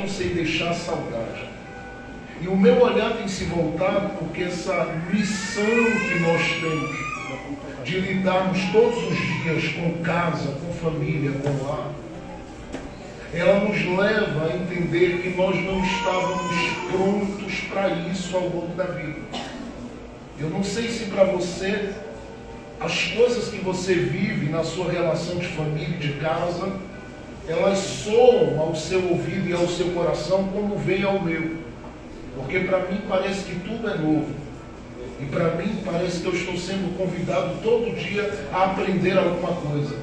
sem deixar saudade. E o meu olhar tem se voltado porque essa missão que nós temos de lidarmos todos os dias com casa, com família, com lar, ela nos leva a entender que nós não estávamos prontos para isso ao longo da vida. Eu não sei se para você, as coisas que você vive na sua relação de família e de casa, elas soam ao seu ouvido e ao seu coração como vem ao meu. Porque para mim parece que tudo é novo. E para mim parece que eu estou sendo convidado todo dia a aprender alguma coisa.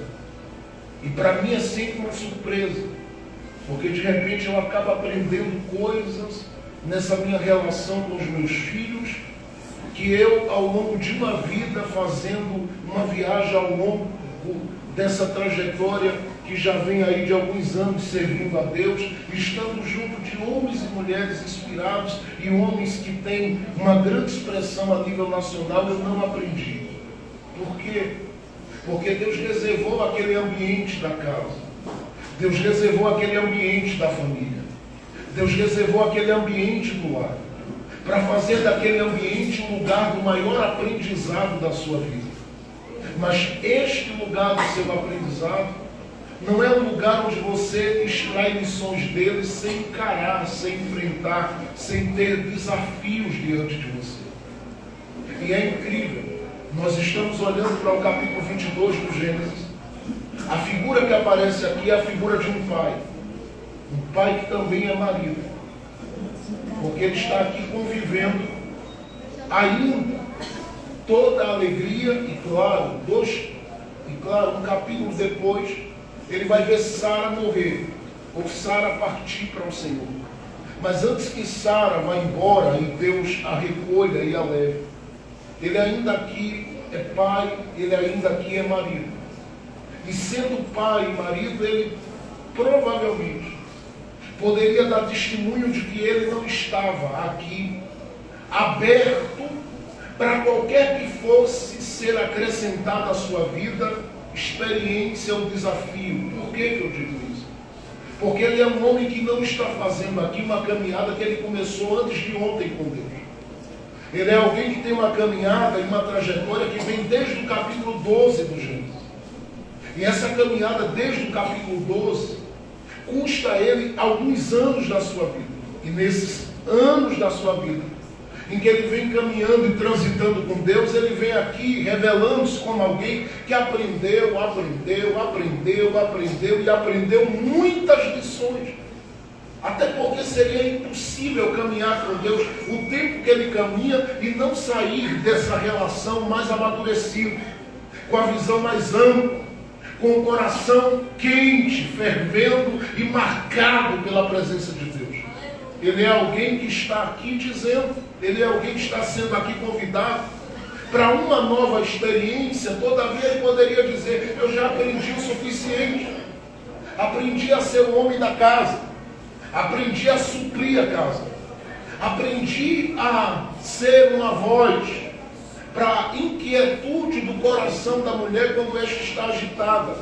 E para mim é sempre uma surpresa. Porque de repente eu acabo aprendendo coisas nessa minha relação com os meus filhos, que eu, ao longo de uma vida, fazendo uma viagem ao longo dessa trajetória que já vem aí de alguns anos servindo a Deus, estando junto de homens e mulheres inspirados e homens que têm uma grande expressão a nível nacional, eu não aprendi. Por quê? Porque Deus reservou aquele ambiente da casa. Deus reservou aquele ambiente da família. Deus reservou aquele ambiente do lar, para fazer daquele ambiente um lugar do maior aprendizado da sua vida. Mas este lugar do seu aprendizado não é um lugar onde você extrai lições dele sem encarar, sem enfrentar, sem ter desafios diante de você. E é incrível. Nós estamos olhando para o capítulo 22 do Gênesis. A figura que aparece aqui é a figura de um pai. Um pai que também é marido. Porque ele está aqui convivendo ainda toda a alegria e claro, um capítulo depois, ele vai ver Sara morrer, ou Sara partir para o Senhor. Mas antes que Sara vá embora e Deus a recolha e a leve, ele ainda aqui é pai, ele ainda aqui é marido. E sendo pai e marido, ele provavelmente poderia dar testemunho de que ele não estava aqui aberto para qualquer que fosse ser acrescentado à sua vida, experiência ou desafio. Por que eu digo isso? Porque ele é um homem que não está fazendo aqui uma caminhada que ele começou antes de ontem com Deus. Ele é alguém que tem uma caminhada e uma trajetória que vem desde o capítulo 12 do Gênesis. E essa caminhada desde o capítulo 12 custa a ele alguns anos da sua vida. E nesses anos da sua vida, em que ele vem caminhando e transitando com Deus, ele vem aqui revelando-se como alguém que aprendeu e aprendeu muitas lições. Até porque seria impossível caminhar com Deus o tempo que ele caminha e não sair dessa relação mais amadurecido, com a visão mais ampla, com o coração quente, fervendo e marcado pela presença de Deus. Ele é alguém que está aqui dizendo, ele é alguém que está sendo aqui convidado para uma nova experiência. Todavia ele poderia dizer: eu já aprendi o suficiente, aprendi a ser o homem da casa, aprendi a suprir a casa, aprendi a ser uma voz para a inquietude do coração da mulher quando esta está agitada.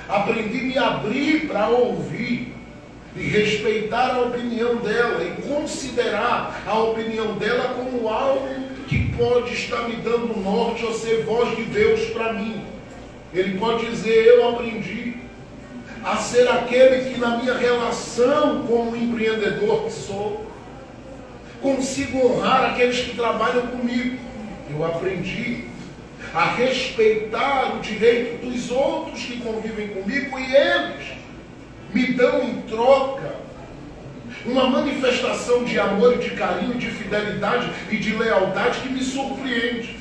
Aprendi a me abrir para ouvir e respeitar a opinião dela e considerar a opinião dela como algo que pode estar me dando norte ou ser voz de Deus para mim. Ele pode dizer: eu aprendi a ser aquele que na minha relação como empreendedor que sou, consigo honrar aqueles que trabalham comigo. Eu aprendi a respeitar o direito dos outros que convivem comigo e eles me dão em troca uma manifestação de amor e de carinho, de fidelidade e de lealdade que me surpreende.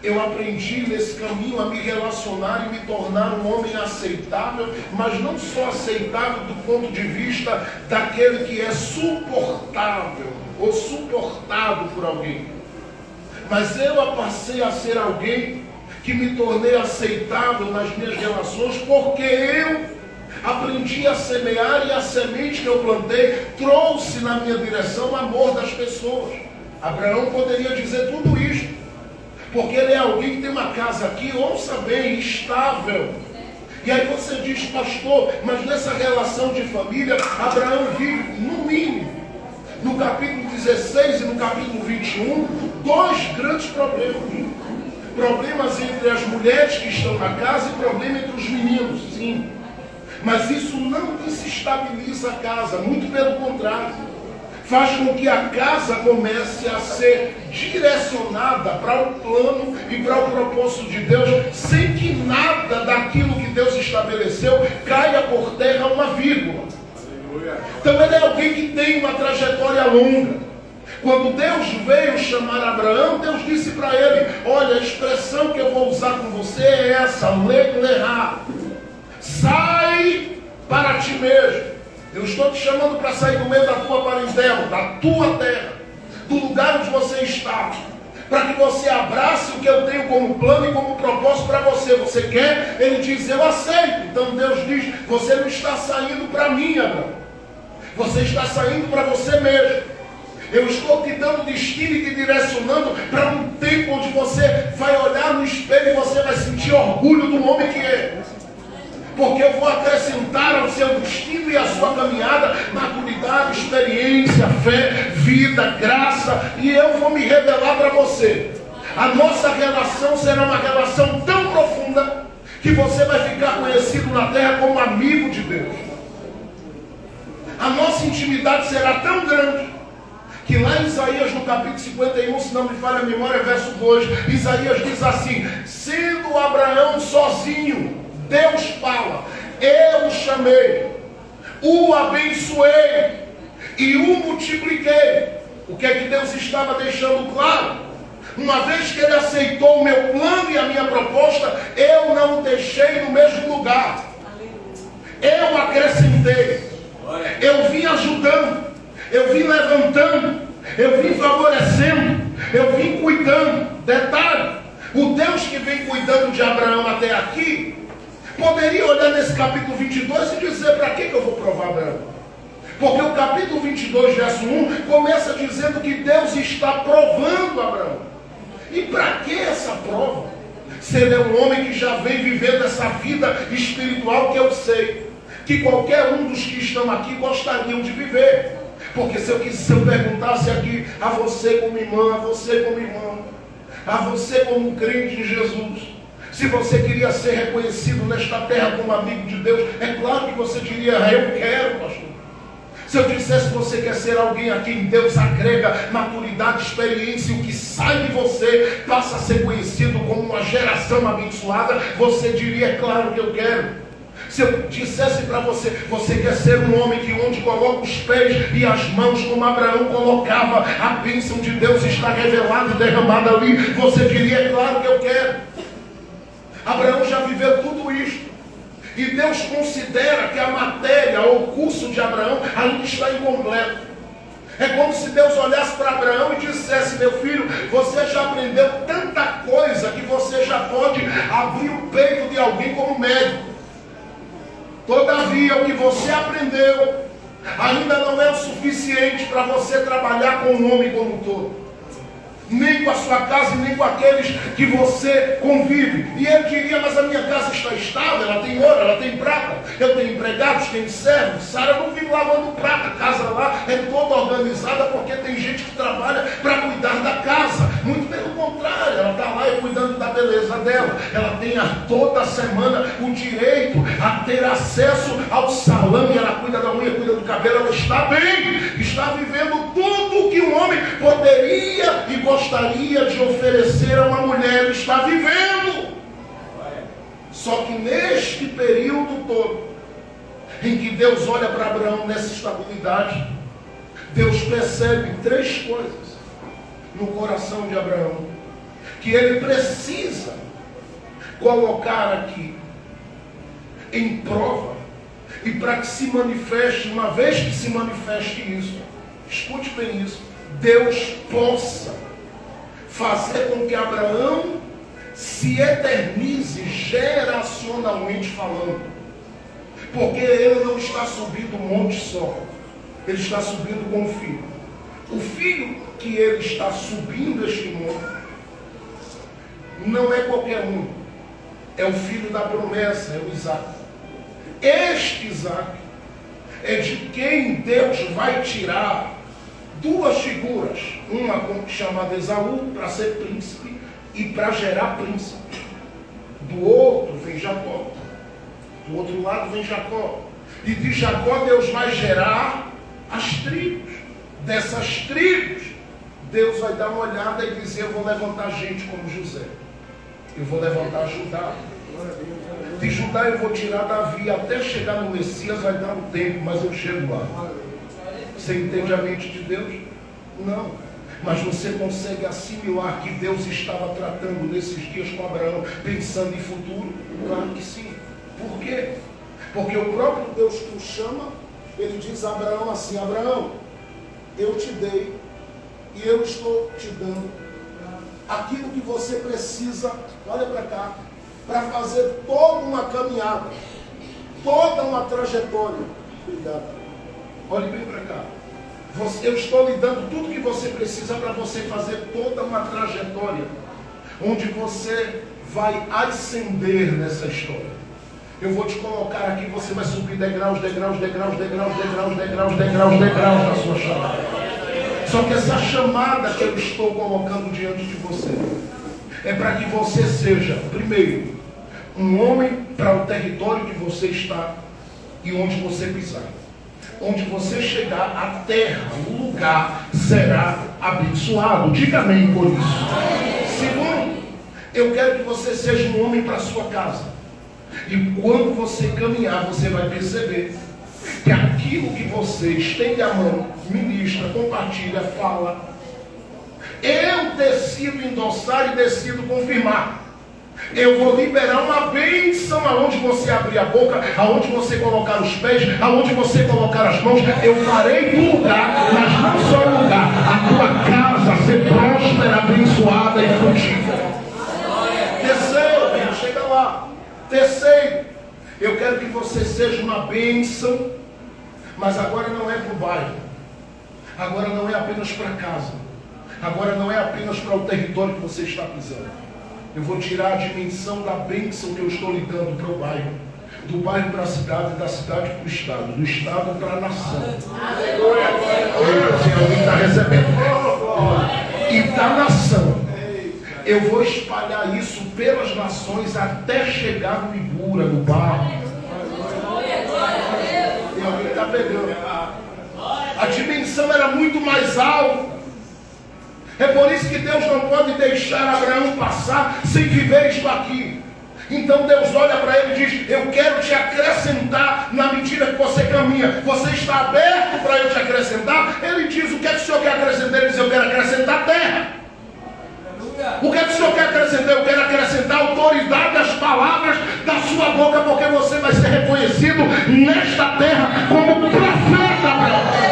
Eu aprendi nesse caminho a me relacionar e me tornar um homem aceitável, mas não só aceitável do ponto de vista daquele que é suportável ou suportado por alguém. Mas eu passei a ser alguém que me tornei aceitável nas minhas relações, porque eu aprendi a semear e a semente que eu plantei trouxe na minha direção o amor das pessoas. Abraão poderia dizer tudo isto, porque ele é alguém que tem uma casa aqui, ouça bem, estável. E aí você diz, pastor, mas nessa relação de família, Abraão vive, no mínimo, no capítulo 16 e no capítulo 21, dois grandes problemas. Problemas entre as mulheres que estão na casa e problema entre os meninos, sim. Mas isso não desestabiliza a casa, muito pelo contrário. Faz com que a casa comece a ser direcionada para o plano e para o propósito de Deus, sem que nada daquilo que Deus estabeleceu caia por terra uma vírgula. Então ele é alguém que tem uma trajetória longa. Quando Deus veio chamar Abraão, Deus disse para ele, olha, a expressão que eu vou usar com você é essa, lerá. Sai para ti mesmo. Eu estou te chamando para sair do meio da tua parentela, da tua terra, do lugar onde você está, para que você abrace o que eu tenho como plano e como propósito para você. Você quer? Ele diz, eu aceito. Então Deus diz, você não está saindo para mim, Abraão. Você está saindo para você mesmo. Eu estou te dando destino e te direcionando para um tempo onde você vai olhar no espelho e você vai sentir orgulho do homem que é. Porque eu vou acrescentar ao seu destino e à sua caminhada maturidade, experiência, fé, vida, graça, e eu vou me revelar para você. A nossa relação será uma relação tão profunda que você vai ficar conhecido na terra como amigo de Deus. A nossa intimidade será tão grande que lá em Isaías, no capítulo 51, se não me falha a memória, verso 2, Isaías diz assim, sendo Abraão sozinho, Deus fala, eu o chamei, o abençoei e o multipliquei. O que é que Deus estava deixando claro? Uma vez que ele aceitou o meu plano e a minha proposta, eu não o deixei no mesmo lugar. Eu acrescentei, eu vim ajudando, eu vim levantando, eu vim favorecendo, eu vim cuidando. Detalhe, o Deus que vem cuidando de Abraão até aqui, poderia olhar nesse capítulo 22 e dizer, para que eu vou provar Abraão? Porque o capítulo 22, verso 1, começa dizendo que Deus está provando Abraão. E para que essa prova? Se ele é um homem que já vem vivendo essa vida espiritual que eu sei, que qualquer um dos que estão aqui gostariam de viver. Porque se eu perguntasse aqui a você como irmã, a você como irmão, a você como crente em Jesus, se você queria ser reconhecido nesta terra como amigo de Deus, é claro que você diria, eu quero, pastor. Se eu dissesse que você quer ser alguém a quem Deus agrega maturidade, experiência, e o que sai de você passa a ser conhecido como uma geração abençoada, você diria, é claro que eu quero. Se eu dissesse para você, você quer ser um homem que onde coloca os pés e as mãos como Abraão colocava, a bênção de Deus está revelada e derramada ali, você diria, é claro que eu quero. Abraão já viveu tudo isto. E Deus considera que a matéria ou o curso de Abraão ainda está incompleto. É como se Deus olhasse para Abraão e dissesse, meu filho, você já aprendeu tanta coisa que você já pode abrir o peito de alguém como médico. Todavia, o que você aprendeu ainda não é o suficiente para você trabalhar com o homem como um todo. Nem com a sua casa, nem com aqueles que você convive. E ele diria, mas a minha casa está estável, ela tem ouro, ela tem prata, eu tenho empregados, tenho servos. Sara não vive lavando prata, a casa lá é toda organizada porque tem gente que trabalha para cuidar da casa. Muito pelo contrário, ela está lá cuidando da beleza dela. Ela tem toda semana o direito a ter acesso ao salão, e ela cuida da unha, cuida do cabelo, ela está bem, está vivendo tudo o que um homem poderia e gostaria de oferecer a uma mulher, está vivendo. Só que neste período todo, em que Deus olha para Abraão nessa estabilidade, Deus percebe três coisas no coração de Abraão, que ele precisa colocar aqui em prova, e para que se manifeste, uma vez que se manifeste isso, escute bem isso, Deus possa fazer com que Abraão se eternize geracionalmente falando. Porque ele não está subindo um monte só, ele está subindo com o filho. O filho que ele está subindo este monte não é qualquer um, é o filho da promessa, é o Isaac. Este Isaac é de quem Deus vai tirar duas figuras, uma chamada Esaú para ser príncipe e para gerar príncipe. Do outro vem Jacó, do outro lado vem Jacó, e de Jacó Deus vai gerar as tribos. Dessas tribos Deus vai dar uma olhada e dizer: eu vou levantar gente como José, eu vou levantar Judá. De Judá eu vou tirar Davi. Até chegar no Messias vai dar um tempo, mas eu chego lá. Você entende a mente de Deus? Não. Mas você consegue assimilar que Deus estava tratando nesses dias com Abraão, pensando em futuro? Claro que sim. Por quê? Porque o próprio Deus que o chama, ele diz a Abraão assim: Abraão, eu te dei e eu estou te dando aquilo que você precisa, olha para cá, para fazer toda uma caminhada, toda uma trajetória. Cuidado. Olhe bem para cá. Eu estou lhe dando tudo que você precisa para você fazer toda uma trajetória, onde você vai ascender nessa história. Eu vou te colocar aqui, você vai subir degraus, degraus, degraus, degraus, degraus, degraus, degraus, degraus na sua chamada. Só que essa chamada que eu estou colocando diante de você é para que você seja, primeiro, um homem para o território que você está e onde você pisar. Onde você chegar, a terra, o lugar será abençoado. Diga amém por isso. Segundo, eu quero que você seja um homem para a sua casa. E quando você caminhar, você vai perceber que aquilo que você estende a mão, ministra, compartilha, fala, eu decido endossar e decido confirmar. Eu vou liberar uma bênção aonde você abrir a boca, aonde você colocar os pés, aonde você colocar as mãos. Eu farei do lugar, mas não só o lugar, a tua casa ser próspera, abençoada e frutífera. Terceiro, chega lá. Terceiro, eu quero que você seja uma bênção, mas agora não é para o bairro, agora não é apenas para casa, agora não é apenas para o território que você está pisando. Eu vou tirar a dimensão da bênção que eu estou lhe dando para o bairro, do bairro para a cidade, da cidade para o estado, do estado para a nação. Alguém está recebendo. E da nação, eu vou espalhar isso pelas nações até chegar no Ibura, no barro. E alguém está pegando. A dimensão era muito mais alta. É por isso que Deus não pode deixar Abraão passar sem viver isto aqui. Então Deus olha para ele e diz: eu quero te acrescentar na medida que você caminha. Você está aberto para eu te acrescentar? Ele diz: o que é que o Senhor quer acrescentar? Ele diz: eu quero acrescentar terra. O que é que o Senhor quer acrescentar? Eu quero acrescentar a autoridade das palavras da sua boca, porque você vai ser reconhecido nesta terra como profeta, Abraão.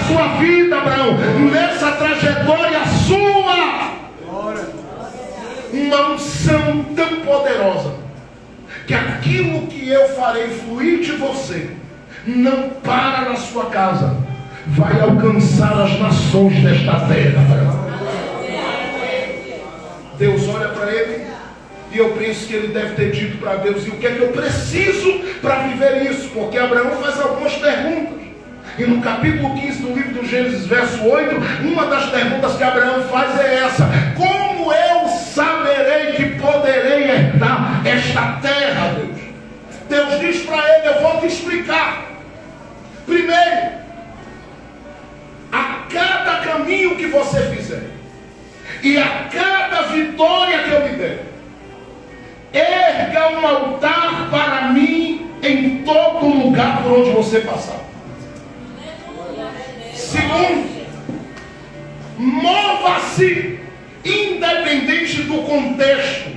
Sua vida, Abraão, nessa trajetória sua, uma unção tão poderosa, que aquilo que eu farei fluir de você, não para na sua casa, vai alcançar as nações desta terra, Abraão. Deus olha para ele, e eu penso que ele deve ter dito para Deus: e o que é que eu preciso para viver isso? Porque Abraão faz algumas perguntas. E no capítulo 15 do livro do Gênesis, verso 8, uma das perguntas que Abraão faz é essa: como eu saberei que poderei herdar esta terra, Deus? Deus diz para ele: eu vou te explicar. Primeiro, a cada caminho que você fizer, e a cada vitória que eu lhe der, erga um altar para mim em todo lugar por onde você passar. Segundo, mova-se independente do contexto,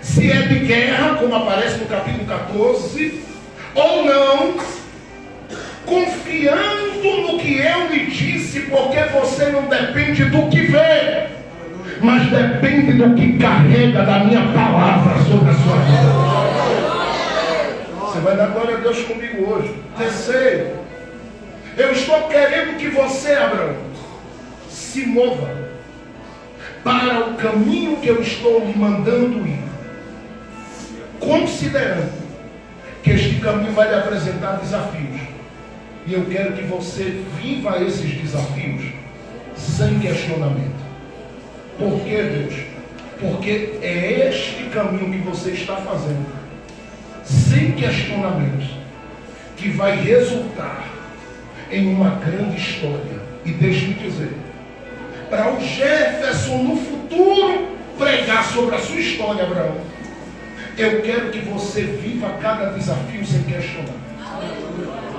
se é de guerra, como aparece no capítulo 14, ou não, confiando no que eu lhe disse, porque você não depende do que vê, mas depende do que carrega da minha palavra sobre a sua vida. Você vai dar glória a Deus comigo hoje. Terceiro, eu estou querendo que você, Abraão, se mova para o caminho que eu estou lhe mandando ir. considerando que este caminho vai lhe apresentar desafios. E eu quero que você viva esses desafios sem questionamento. Por que, Deus? Porque é este caminho que você está fazendo, sem questionamentos, que vai resultar em uma grande história. E deixe-me dizer, para o Jefferson no futuro pregar sobre a sua história, Abraão, eu quero que você viva cada desafio sem questionar.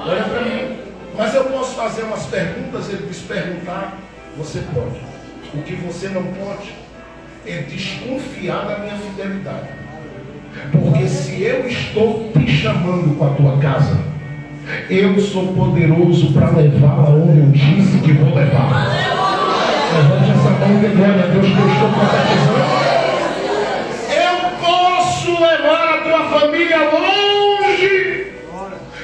Olha para mim. Mas eu posso fazer umas perguntas. Ele disse: perguntar, você pode. O que você não pode é desconfiar da minha fidelidade. Porque se eu estou te chamando para a tua casa, eu sou poderoso para levá-la onde eu disse que vou levar. Levante essa mão de glória a Deus, que eu estou profetizando. Eu posso levar a tua família longe.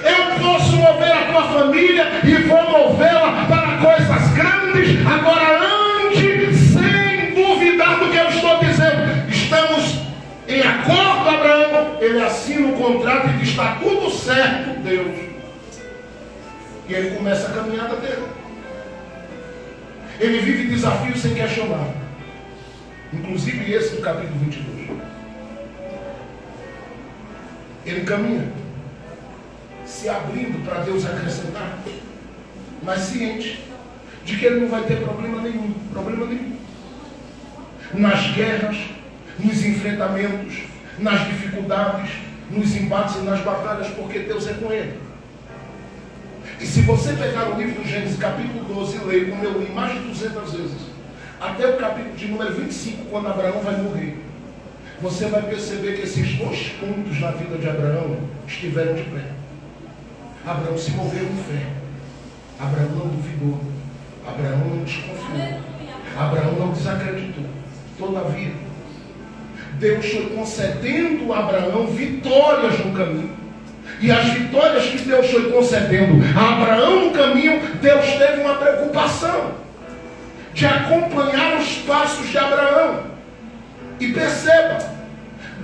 Eu posso mover a tua família e vou movê-la para coisas grandes. Agora ande sem duvidar do que eu estou dizendo. Estamos em acordo, Abraão. Ele assina o contrato e diz: está tudo certo, Deus. E ele começa a caminhada dele. Ele vive desafios sem questionar. Inclusive esse do capítulo 22. Ele caminha, se abrindo para Deus acrescentar, mas ciente de que ele não vai ter problema nenhum. Nas guerras, nos enfrentamentos, nas dificuldades, nos embates e nas batalhas, porque Deus é com ele. E se você pegar o livro do Gênesis, capítulo 12, e ler, como eu li mais de 200 vezes, até o capítulo de número 25, quando Abraão vai morrer, você vai perceber que esses dois pontos na vida de Abraão estiveram de pé. Abraão se moveu em fé. Abraão não duvidou. Abraão não desconfiou. Abraão não desacreditou. Todavia, Deus foi concedendo a Abraão vitórias no caminho. E as vitórias que Deus foi concedendo a Abraão no caminho, Deus teve uma preocupação de acompanhar os passos de Abraão. E perceba,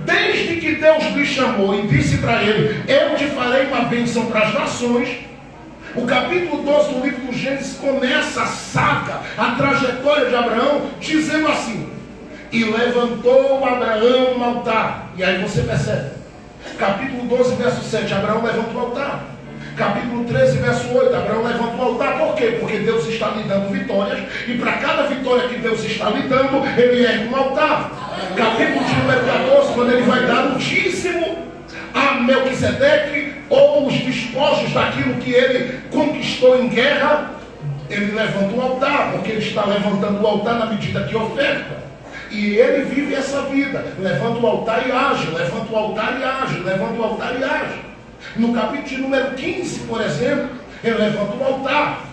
desde que Deus lhe chamou e disse para ele: eu te farei uma bênção para as nações, o capítulo 12 do livro do Gênesis começa a saga, a trajetória de Abraão, dizendo assim: e levantou Abraão um altar. E aí você percebe, capítulo 12, verso 7, Abraão levanta o altar. Capítulo 13, verso 8, Abraão levanta o altar. Por quê? Porque Deus está lhe dando vitórias, e para cada vitória que Deus está lhe dando, ele ergue um altar. Capítulo de número 14, quando ele vai dar o dízimo a Melquisedeque, ou os despojos daquilo que ele conquistou em guerra, ele levanta um altar, porque ele está levantando o altar na medida que oferta. E ele vive essa vida, levanta o altar e age, levanta o altar e age, levanta o altar e age. No capítulo de número 15, por exemplo, ele levanta o altar.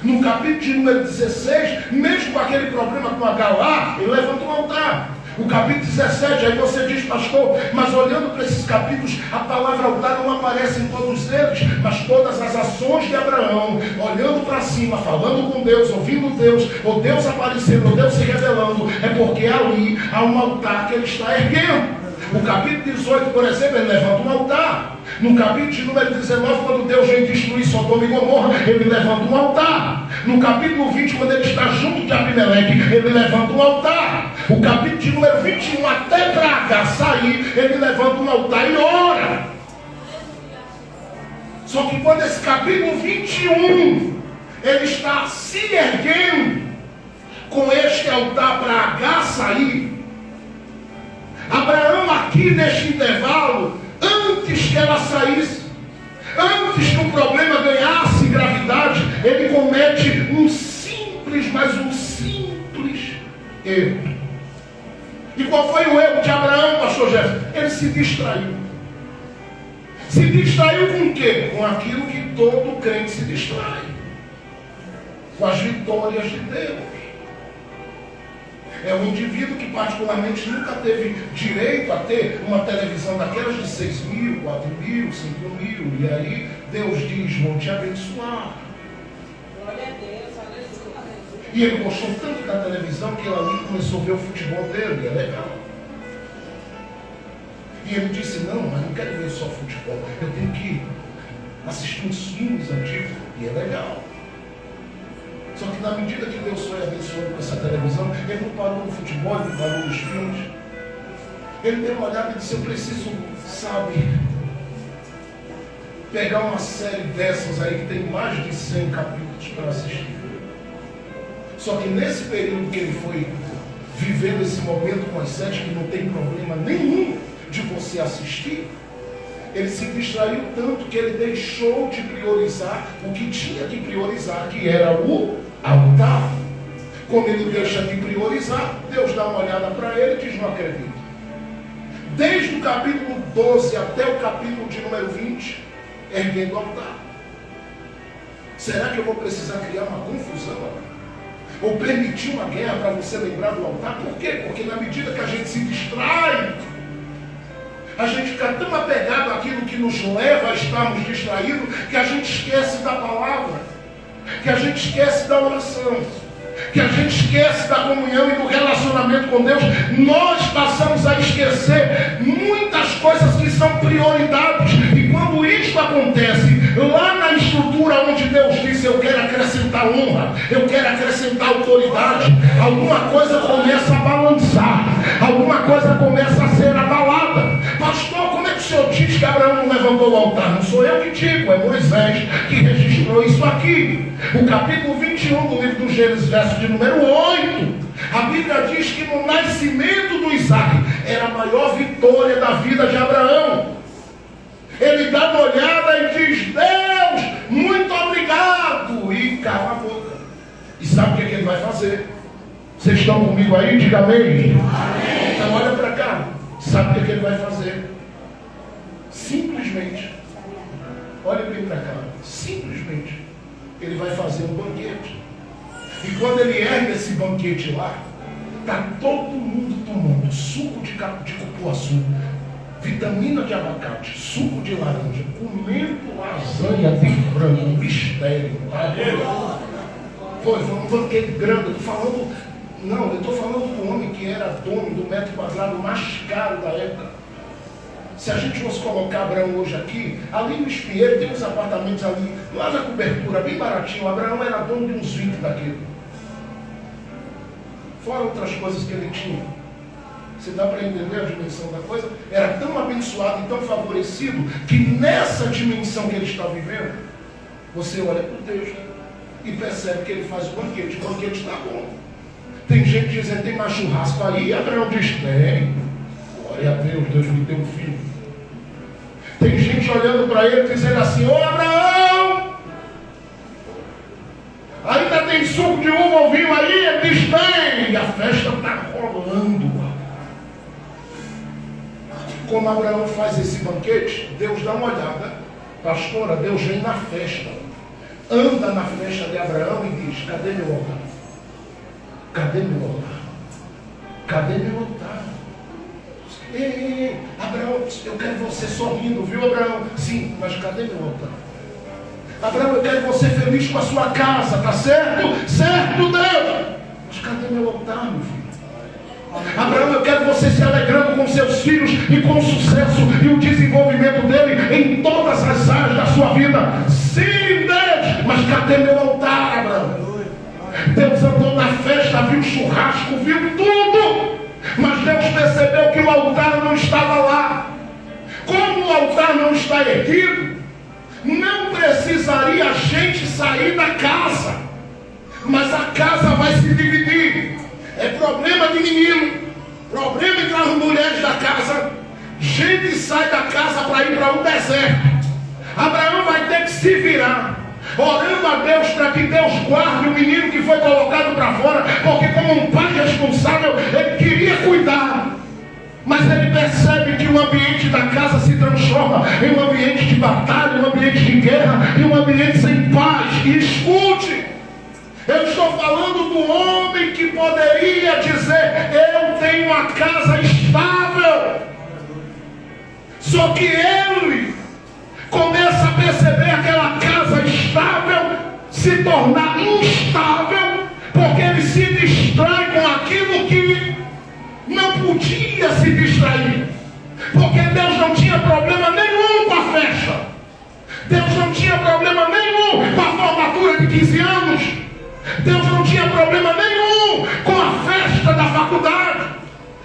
No capítulo de número 16, mesmo com aquele problema com a Galá, ele levanta um altar. O capítulo 17, aí você diz: pastor, mas olhando para esses capítulos, a palavra altar não aparece em todos eles, mas todas as ações de Abraão, olhando para cima, falando com Deus, ouvindo Deus, ou Deus aparecendo, ou Deus se revelando, é porque ali há um altar que ele está erguendo. No capítulo 18, por exemplo, ele levanta um altar. No capítulo de número 19, quando Deus vem destruir Sodoma e Gomorra, ele levanta um altar. No capítulo 20, quando ele está junto de Abimeleque, ele levanta um altar. O capítulo de número 21, até para Agar sair, ele levanta um altar e ora. Só que quando esse capítulo 21, ele está se erguendo com este altar para Agar sair, Abraão, aqui neste intervalo, antes que ela saísse, antes que o problema ganhasse gravidade, ele comete um simples, mas um simples erro. E qual foi o erro de Abraão, pastor Jefferson? Ele se distraiu. Se distraiu com o quê? Com aquilo que todo crente se distrai. Com as vitórias de Deus. É um indivíduo que particularmente nunca teve direito a ter uma televisão daquelas de 6 mil, 4 mil, 5 mil. E aí Deus diz: vou te abençoar. Glória a Deus, aleluia. E ele gostou tanto da televisão que ele ali começou a ver o futebol dele. É legal. E ele disse, não, mas não quero ver só futebol, eu tenho que assistir uns filmes antigos, e é legal. Só que na medida que Deus foi abençoando com essa televisão, ele não parou no futebol, ele não parou nos filmes. Ele deu uma olhada e disse, eu preciso, sabe, pegar uma série dessas aí que tem mais de 100 capítulos para assistir. Só que nesse período que ele foi vivendo esse momento com as 7, que não tem problema nenhum de você assistir, ele se distraiu tanto que ele deixou de priorizar o que tinha que priorizar, que era o altar. Quando ele deixa de priorizar, Deus dá uma olhada para ele e diz, não acredito. Desde o capítulo 12 até o capítulo de número 20, erguendo o altar. Será que eu vou precisar criar uma confusão agora? Ou permitir uma guerra para você lembrar do altar? Por quê? Porque na medida que a gente se distrai, a gente fica tão apegado àquilo que nos leva a estarmos distraídos, que a gente esquece da palavra, que a gente esquece da oração, que a gente esquece da comunhão e do relacionamento com Deus. Nós passamos a esquecer muitas coisas que são prioridades. E quando isso acontece, lá na estrutura onde Deus disse, eu quero acrescentar honra, eu quero acrescentar autoridade, alguma coisa começa a balançar, alguma coisa começa a ser abalada. Pastor, como é que o senhor diz que Abraão não levantou o altar? Não sou eu que digo, é Moisés que registrou isso aqui. O capítulo 21 do livro do Gênesis, verso de número 8, a Bíblia diz que no nascimento do Isaac era a maior vitória da vida de Abraão. Ele dá uma olhada e diz, Deus, muito obrigado, e cala a boca. E sabe o que ele vai fazer? Vocês estão comigo aí? Diga amém. Então olha para cá. Sabe o que ele vai fazer? Simplesmente, olha bem para cá, simplesmente, ele vai fazer um banquete. E quando ele ergue esse banquete lá, está todo mundo tomando suco de cupuaçu, vitamina de abacate, suco de laranja, comendo lasanha de frango, um mistério. Tá? Foi um banquete grande. Eu estou falando do homem que era dono do metro quadrado mais caro da época. Se a gente fosse colocar Abraão hoje aqui, ali no Espinheiro tem uns apartamentos ali, lá na cobertura, bem baratinho. Abraão era dono de uns 20 daquilo. Fora outras coisas que ele tinha. Você dá para entender a dimensão da coisa? Era tão abençoado e tão favorecido, que nessa dimensão que ele está vivendo, você olha para o texto e percebe que ele faz o banquete está bom. Tem gente dizendo, tem mais churrasco aí? Abraão diz, tem. Glória a Deus, Deus me deu um filho. Tem gente olhando para ele dizendo assim, ô Abraão, ainda tem suco de uva ou vinho aí? Ele diz, tem. E a festa está rolando. Como Abraão faz esse banquete, Deus dá uma olhada. Pastora, Deus vem na festa. Anda na festa de Abraão e diz, cadê meu altar? Cadê meu altar? Cadê meu altar? Ei, Abraão, eu quero você sorrindo, viu, Abraão? Sim, mas cadê meu altar? Abraão, eu quero você feliz com a sua casa, tá certo? Certo, Deus! Mas cadê meu altar, meu filho? Abraão, eu quero você se alegrando com seus filhos e com o sucesso e o desenvolvimento dele em todas as áreas da sua vida. Sim, Deus! Mas cadê meu altar, Abraão? Deus andou na festa, viu churrasco, viu tudo, mas Deus percebeu que o altar não estava lá. Como o altar não está erguido, não precisaria a gente sair da casa, mas a casa vai se dividir. É problema de menino, problema entre as mulheres da casa. Gente sai da casa para ir para um deserto. Abraão vai ter que se virar, orando a Deus para que Deus guarde o menino que foi colocado para fora, porque como um pai responsável, ele queria cuidar. Mas ele percebe que o ambiente da casa se transforma em um ambiente de batalha, um ambiente de guerra, em um ambiente sem paz. E escute, eu estou falando do homem que poderia dizer, eu tenho uma casa estável. Só que ele começa a perceber aquela casa estável se tornar instável, porque ele se distrai com aquilo que não podia se distrair. Porque Deus Deus não tinha problema nenhum com a festa. Deus não tinha problema nenhum com a formatura de 15 anos. Deus não tinha problema nenhum com a festa da faculdade.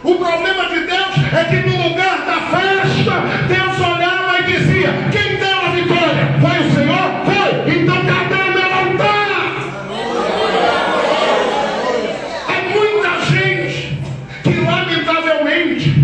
O problema de Deus é que no lugar da festa, Deus olhava e dizia: quem deu a vitória? Foi o Senhor? Foi! Então cadê o meu altar? É muita gente que lamentavelmente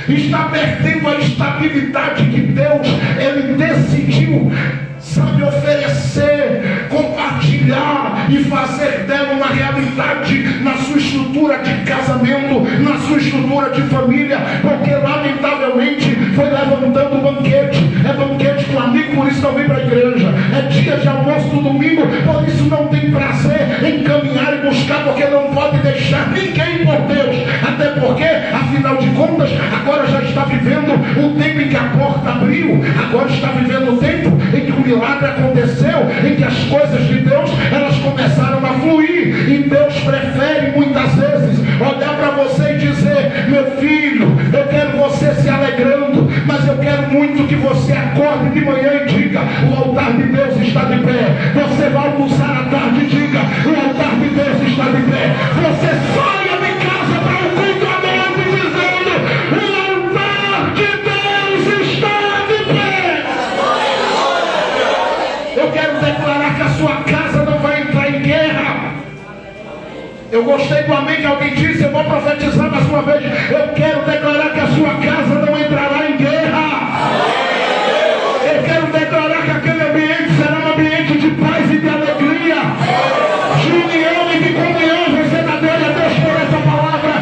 está perdendo a estabilidade que Deus, Ele decidiu, sabe, oferecer, compartilhar e fazer dela uma realidade na sua estrutura de casamento, na sua estrutura de família, porque lamentavelmente foi levantando banquete, é banquete com amigo, por isso não vem para a igreja, é dia de almoço do domingo, por isso não tem prazer em caminhar e buscar, porque não pode deixar ninguém por Deus, até porque, afinal de contas, agora já está vivendo o tempo em que a porta abriu, agora está vivendo o tempo em que o milagre aconteceu, em que as coisas de Deus, elas começaram a fluir, e Deus prefere muitas vezes olhar para você e dizer: meu filho, eu quero você se alegrando, mas eu quero muito que você acorde de manhã e diga: o altar de Deus está de pé. Você vai almoçar à tarde e diga: o altar de Deus está de pé. Você saia de casa para o culto à noite dizendo: o altar de Deus está de pé. Eu quero declarar que a sua casa não vai entrar em guerra. Eu gostei do amém que alguém disse. Eu vou profetizar mais uma vez. Eu quero declarar que a sua casa não entrará em guerra. Eu quero declarar que aquele ambiente será um ambiente de paz e de alegria, de união e de comunhão. Você dá glória a Deus por essa palavra.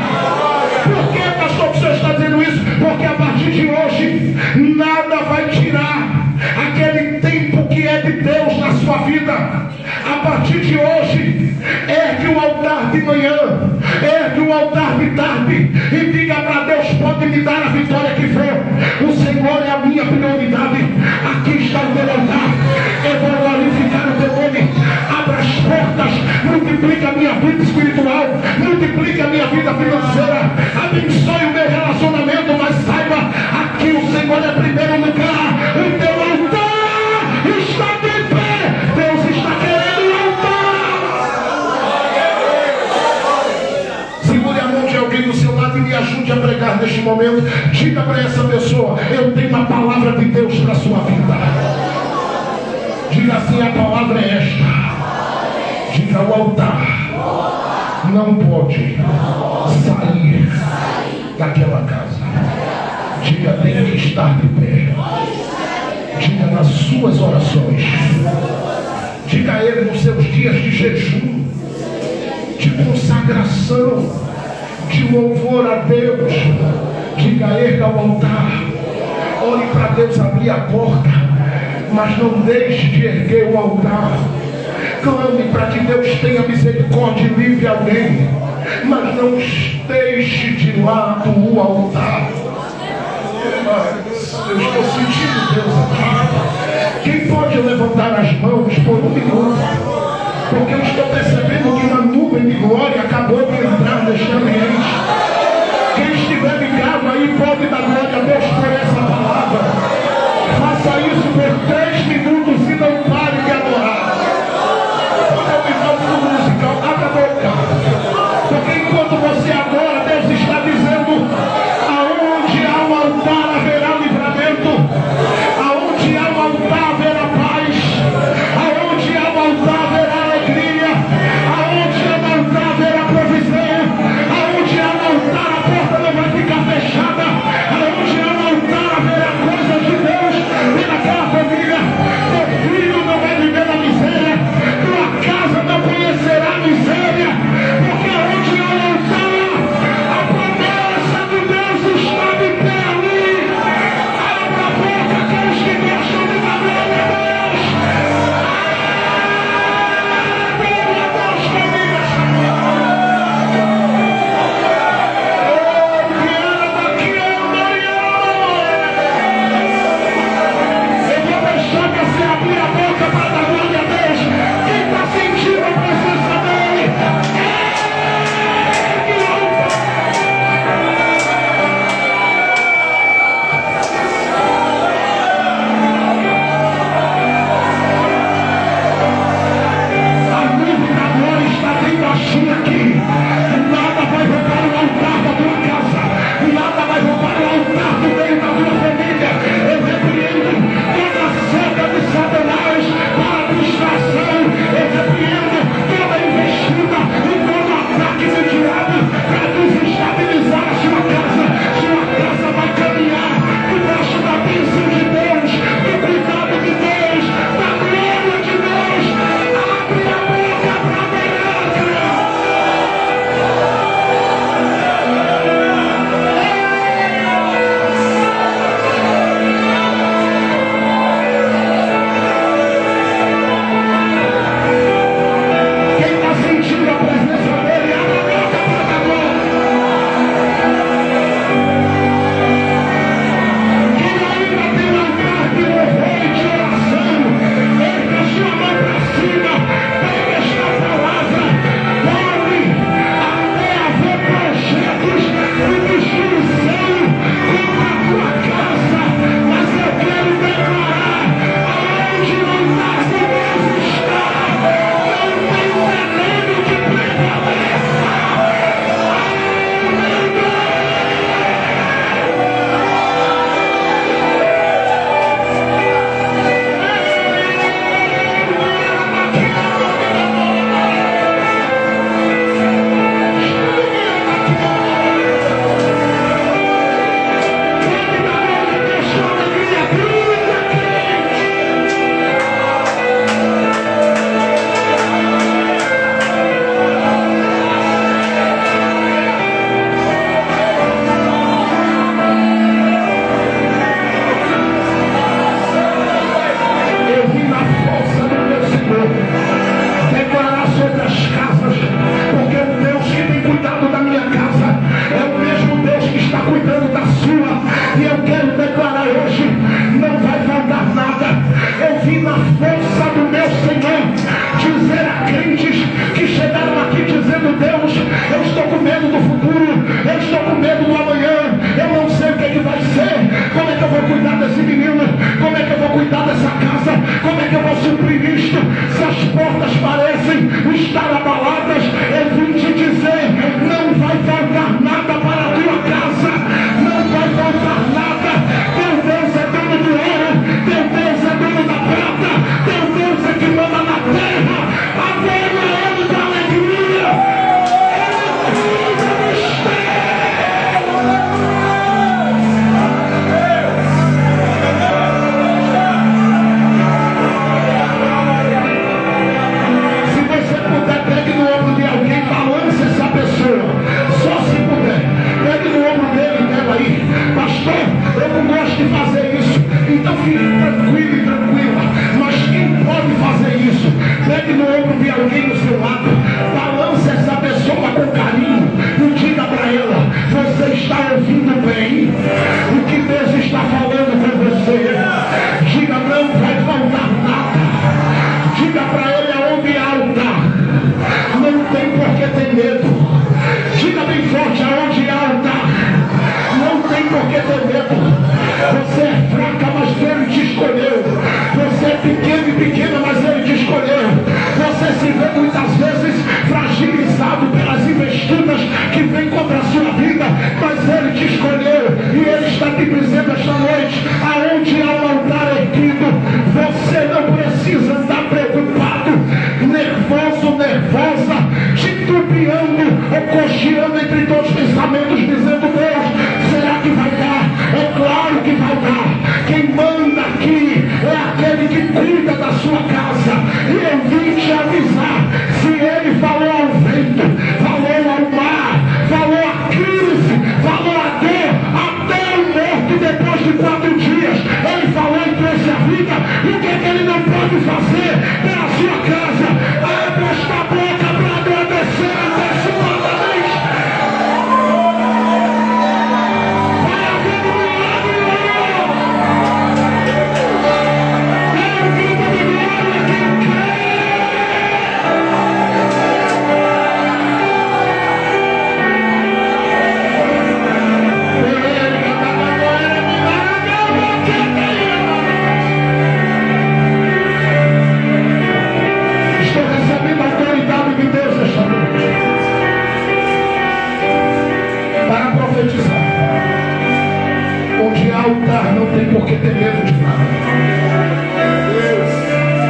Por que, pastor, que o senhor está dizendo isso? Porque a partir de hoje nada vai tirar aquele tempo que é de Deus na sua vida. A partir de hoje, ergue o altar de manhã, ergue o altar de tarde e diga para Deus: pode me dar a vitória que for. O Senhor é a minha prioridade. Aqui está o meu altar. Eu vou glorificar o teu nome. Abra as portas, multiplica a minha vida espiritual, multiplica a minha vida financeira, abençoe o meu relacionamento, mas saiba, aqui o Senhor é primeiro lugar. O teu altar está de pé. Deus está querendo o altar. Segure a mão de alguém do seu lado e me ajude a pregar neste momento. Diga para essa pessoa: eu tenho uma palavra de Deus para a sua vida. Diga assim: a palavra é esta. Diga: o altar não pode sair daquela casa. Diga: tem que estar de pé. Diga nas suas orações. Diga a Ele nos seus dias de jejum, de consagração, de louvor a Deus. Diga: erga o altar. Ore para Deus abrir a porta, mas não deixe de erguer o altar. Clame para que Deus tenha misericórdia e livre alguém, mas não deixe de lado o altar. Eu estou sentindo Deus aqui. Quem pode levantar as mãos por um minuto? Porque eu estou percebendo que uma nuvem de glória acabou de entrar neste ambiente. Quem estiver ligado aí pode dar glória a Deus por essa palavra. Faça isso por 3 minutos e não pare de adorar. Quando eu me falo no musical, abra a boca. Porque enquanto você adora, Deus está dizendo: aonde há um altar haverá livramento, aonde há um altar haverá paz, aonde há um altar haverá alegria, aonde há um altar haverá provisão, assim aqui. Nada vai roubar o altar da tua casa. Nada vai roubar o altar do meio da tua família. Eu repreendo toda seta de Satanás para distração. Eu repreendo toda investida e todo ataque do diabo para desestabilizar a sua casa. Sua casa vai caminhar debaixo da bênção de Deus, do cuidado de Deus, da glória de Deus. Abre a boca para adorar. Quem está sentindo a presença dele, abre a boca para adorar. Quem ainda tem um altar de louvor e de oração, erga a sua mão para cima, pega esta palavra, corre até haver projetos de destruição contra a tua casa. Mas eu quero declarar: aonde o altar de Deus está, não tem veneno que prevaleça. Eu vim na força do meu Senhor declarar sobre as casas, porque o Deus que tem cuidado da minha casa é o mesmo Deus que está cuidando da sua. E eu quero declarar hoje: não vai faltar nada. Eu vim na força do meu Senhor dizer a crentes que chegaram aqui dizendo: Deus, eu estou com medo do futuro, eu estou com medo do amanhã, eu não sei o que vai ser, como é que eu vou cuidar desse menino, como é que eu vou cuidar dessa casa, como é que eu vou suprir isto, se as portas parecem estar abaladas. Eu vim te dizer: não vai faltar nada para a tua casa, não vai faltar nada. Teu Deus é dono do ouro, teu Deus é dono da prata, teu Deus é que manda na terra. Agora é ano da alegria, é ano do mistério. Se você puder, pegue no ombro de alguém, balance essa pessoa. Só se puder, pegue no ombro dele, dela aí. Pastor, eu não gosto de fazer isso. Então fique tranquilo e tranquila. Mas quem pode fazer isso? Pegue no ombro de alguém do seu lado, balance essa pessoa com carinho e diga para ela: você está ouvindo bem o que Deus está falando com você? Diga: não vai faltar nada. Diga para ele: aonde há altar, não tem por que ter medo. Diga bem forte: aonde há altar, não tem por que ter medo. Você é fraca, mas Ele te escolheu. Você é pequeno e pequena, mas Ele te escolheu. Você se vê muitas vezes fragilizado pelas investidas que vêm contra a sua vida, mas Ele te escolheu. E Ele está te dizendo esta noite: aonde há um altar erguido, você não precisa andar preocupado, nervoso, nervosa, titubeando ou cocheando entre todos os pensamentos, dizendo: Deus, será que vai dar? É claro que vai dar. Quem manda aqui é aquele que cuida da sua casa. E eu vim te avisar: se Ele falou ao vento, falou ao mar, falou à crise, falou à dor, até o morto depois de 4 dias, Ele falou e trouxe a vida. O que é que Ele não pode fazer pela sua casa? Abra esta boca para agradecer antecipadamente. Vai haver um milagre. Dê um grito de glória quem crê. Estou recebendo a autoridade de Deus esta noite. altar não tem por que ter medo de nada.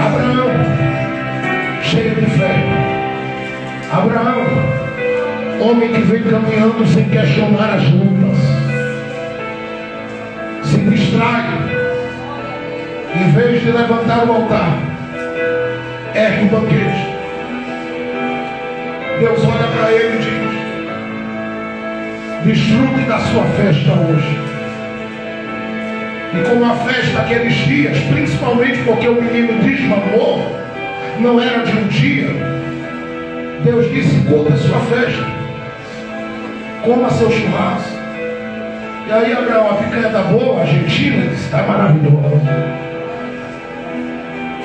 Abraão, cheio de fé. Abraão, homem que vem caminhando sem questionar as lutas, se distrai. Em vez de levantar o altar, ergue o banquete. Deus olha para ele e diz: desfrute da sua festa hoje. E como a festa daqueles dias, principalmente porque o menino desmamou, não era de um dia, Deus disse: curta a sua festa, coma seu churrasco. E aí Abraão, a picanha tá boa, a argentina, está maravilhosa.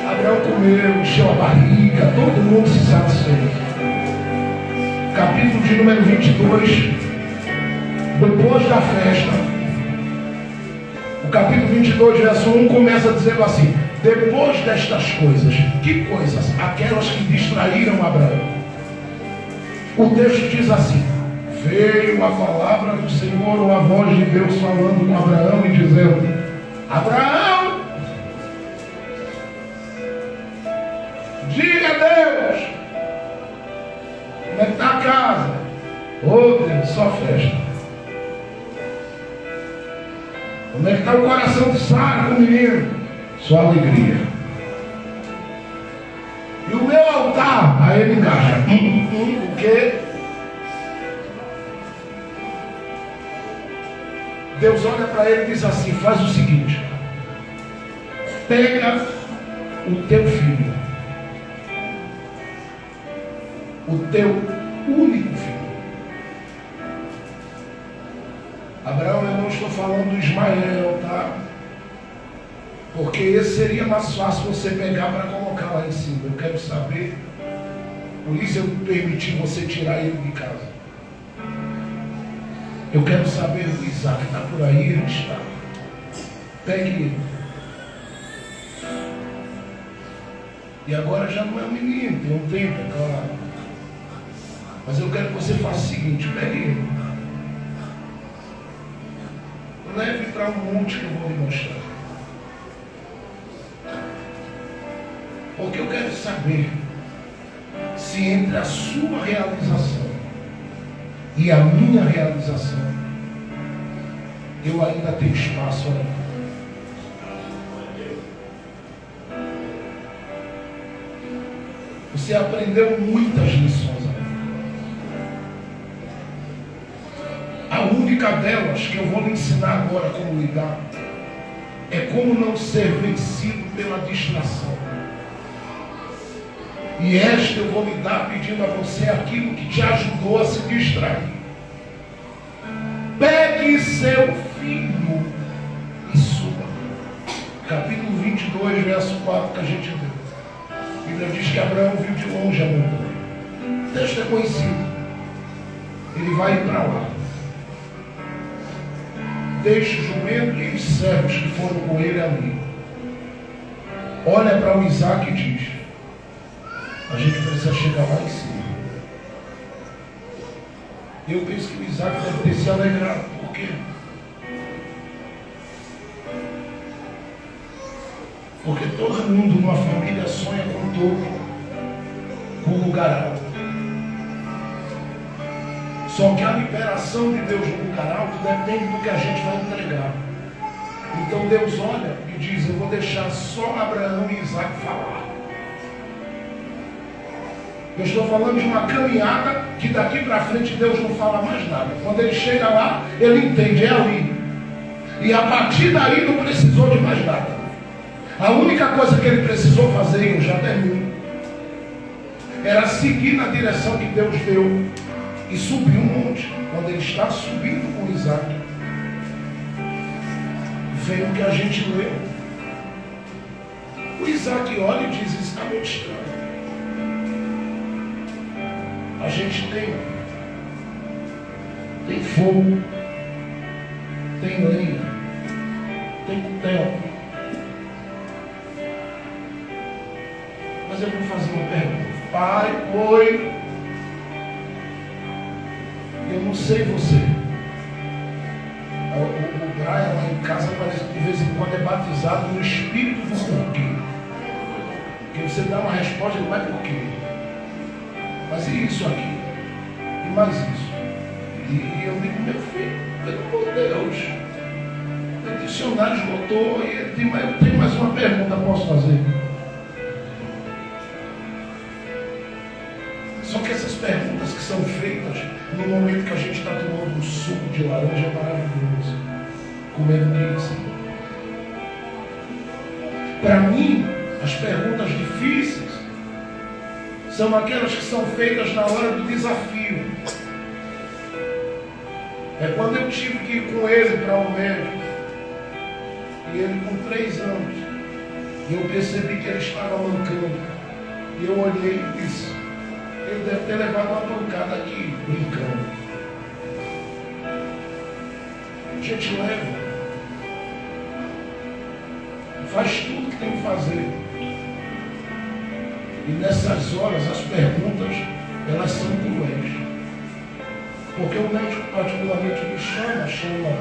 Abraão comeu, encheu a barriga, todo mundo se satisfez. Capítulo de número 22, depois da festa, o capítulo 22, verso 1 começa dizendo assim: depois destas coisas, que coisas? Aquelas que distraíram Abraão. O texto diz assim: veio a palavra do Senhor, ou a voz de Deus falando com Abraão e dizendo: Abraão, diga a Deus, como é que está a casa? Oh Deus, só festa. Como é que está o coração de Sara com o menino? Só alegria. E o meu altar? Aí ele engaja. O quê? Deus olha para ele e diz assim: faz o seguinte, pega o teu filho, o teu único filho. Abraão, eu não estou falando do Ismael, tá? Porque esse seria mais fácil você pegar para colocar lá em cima. Eu quero saber, por isso eu permiti você tirar ele de casa. Eu quero saber do Isaac, está por aí, ele está. Pegue ele. E agora já não é um menino, tem um tempo, é claro. Mas eu quero que você faça o seguinte: pegue ele. Leve para um monte que eu vou lhe mostrar. Porque eu quero saber se entre a sua realização e a minha realização eu ainda tenho espaço ali. Você aprendeu muitas lições ali. A única delas que eu vou lhe ensinar agora como lidar é como não ser vencido pela distração. E esta eu vou lhe dar pedindo a você aquilo que te ajudou a se distrair. Pegue seu filho e suba. Capítulo 22, verso 4 que a gente leu. A Bíblia diz que Abraão viu de longe a montanha. O texto é conhecido. Ele vai ir para lá. Deixa o jumento e os servos que foram com ele ali. Olha para o Isaac e diz: a gente precisa chegar lá em cima. Eu penso que o Isaac deve ter se alegrado. Por quê? Porque todo mundo numa família sonha com touro, com lugar alto. Só que a liberação de Deus no lugar alto depende do que a gente vai entregar. Então Deus olha e diz: eu vou deixar só Abraão e Isaac falar. Eu estou falando de uma caminhada que daqui para frente Deus não fala mais nada. Quando ele chega lá, ele entende, é ali. E a partir daí não precisou de mais nada. A única coisa que ele precisou fazer, e eu já termino, era seguir na direção que Deus deu e subir um monte. Quando ele está subindo com Isaac, vem o que a gente leu. O Isaac olha e diz: isso está muito estranho. A gente tem fogo, tem lenha, tem cutelo. Mas eu vou fazer uma pergunta. Pai, oi. Eu não sei você. O Brian lá em casa casa parece que de vez em quando é batizado no espírito do porquê. Porque você dá uma resposta, ele vai por quê? Mas e isso aqui? E mais isso? E eu digo, meu filho, pelo amor de Deus, o dicionário esgotou e eu tenho mais uma pergunta, posso fazer? Só que essas perguntas que são feitas no momento que a gente está tomando um suco de laranja é maravilhoso, comendo pizza. Para mim, as perguntas difíceis são aquelas que são feitas na hora do desafio. É quando eu tive que ir com ele para o médico, e ele com 3 anos, e eu percebi que ele estava mancando, e eu olhei e disse, ele deve ter levado uma pancada aqui, brincando. A gente leva, faz tudo que tem que fazer. E nessas horas as perguntas, elas são cruéis. Porque o médico particularmente me chama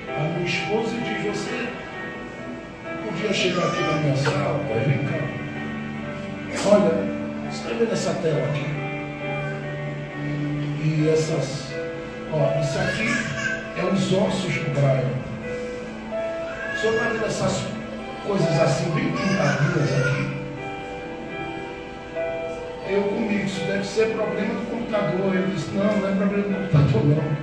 a minha esposa e diz, você podia chegar aqui na minha sala, vai vem cá. Olha, você está vendo essa tela aqui? E essas, isso aqui é os ossos do Brian. O senhor está vendo essas coisas assim, bem pintadinhas aqui? Eu comigo, isso deve ser problema do computador. Eu disse, não é problema do computador não.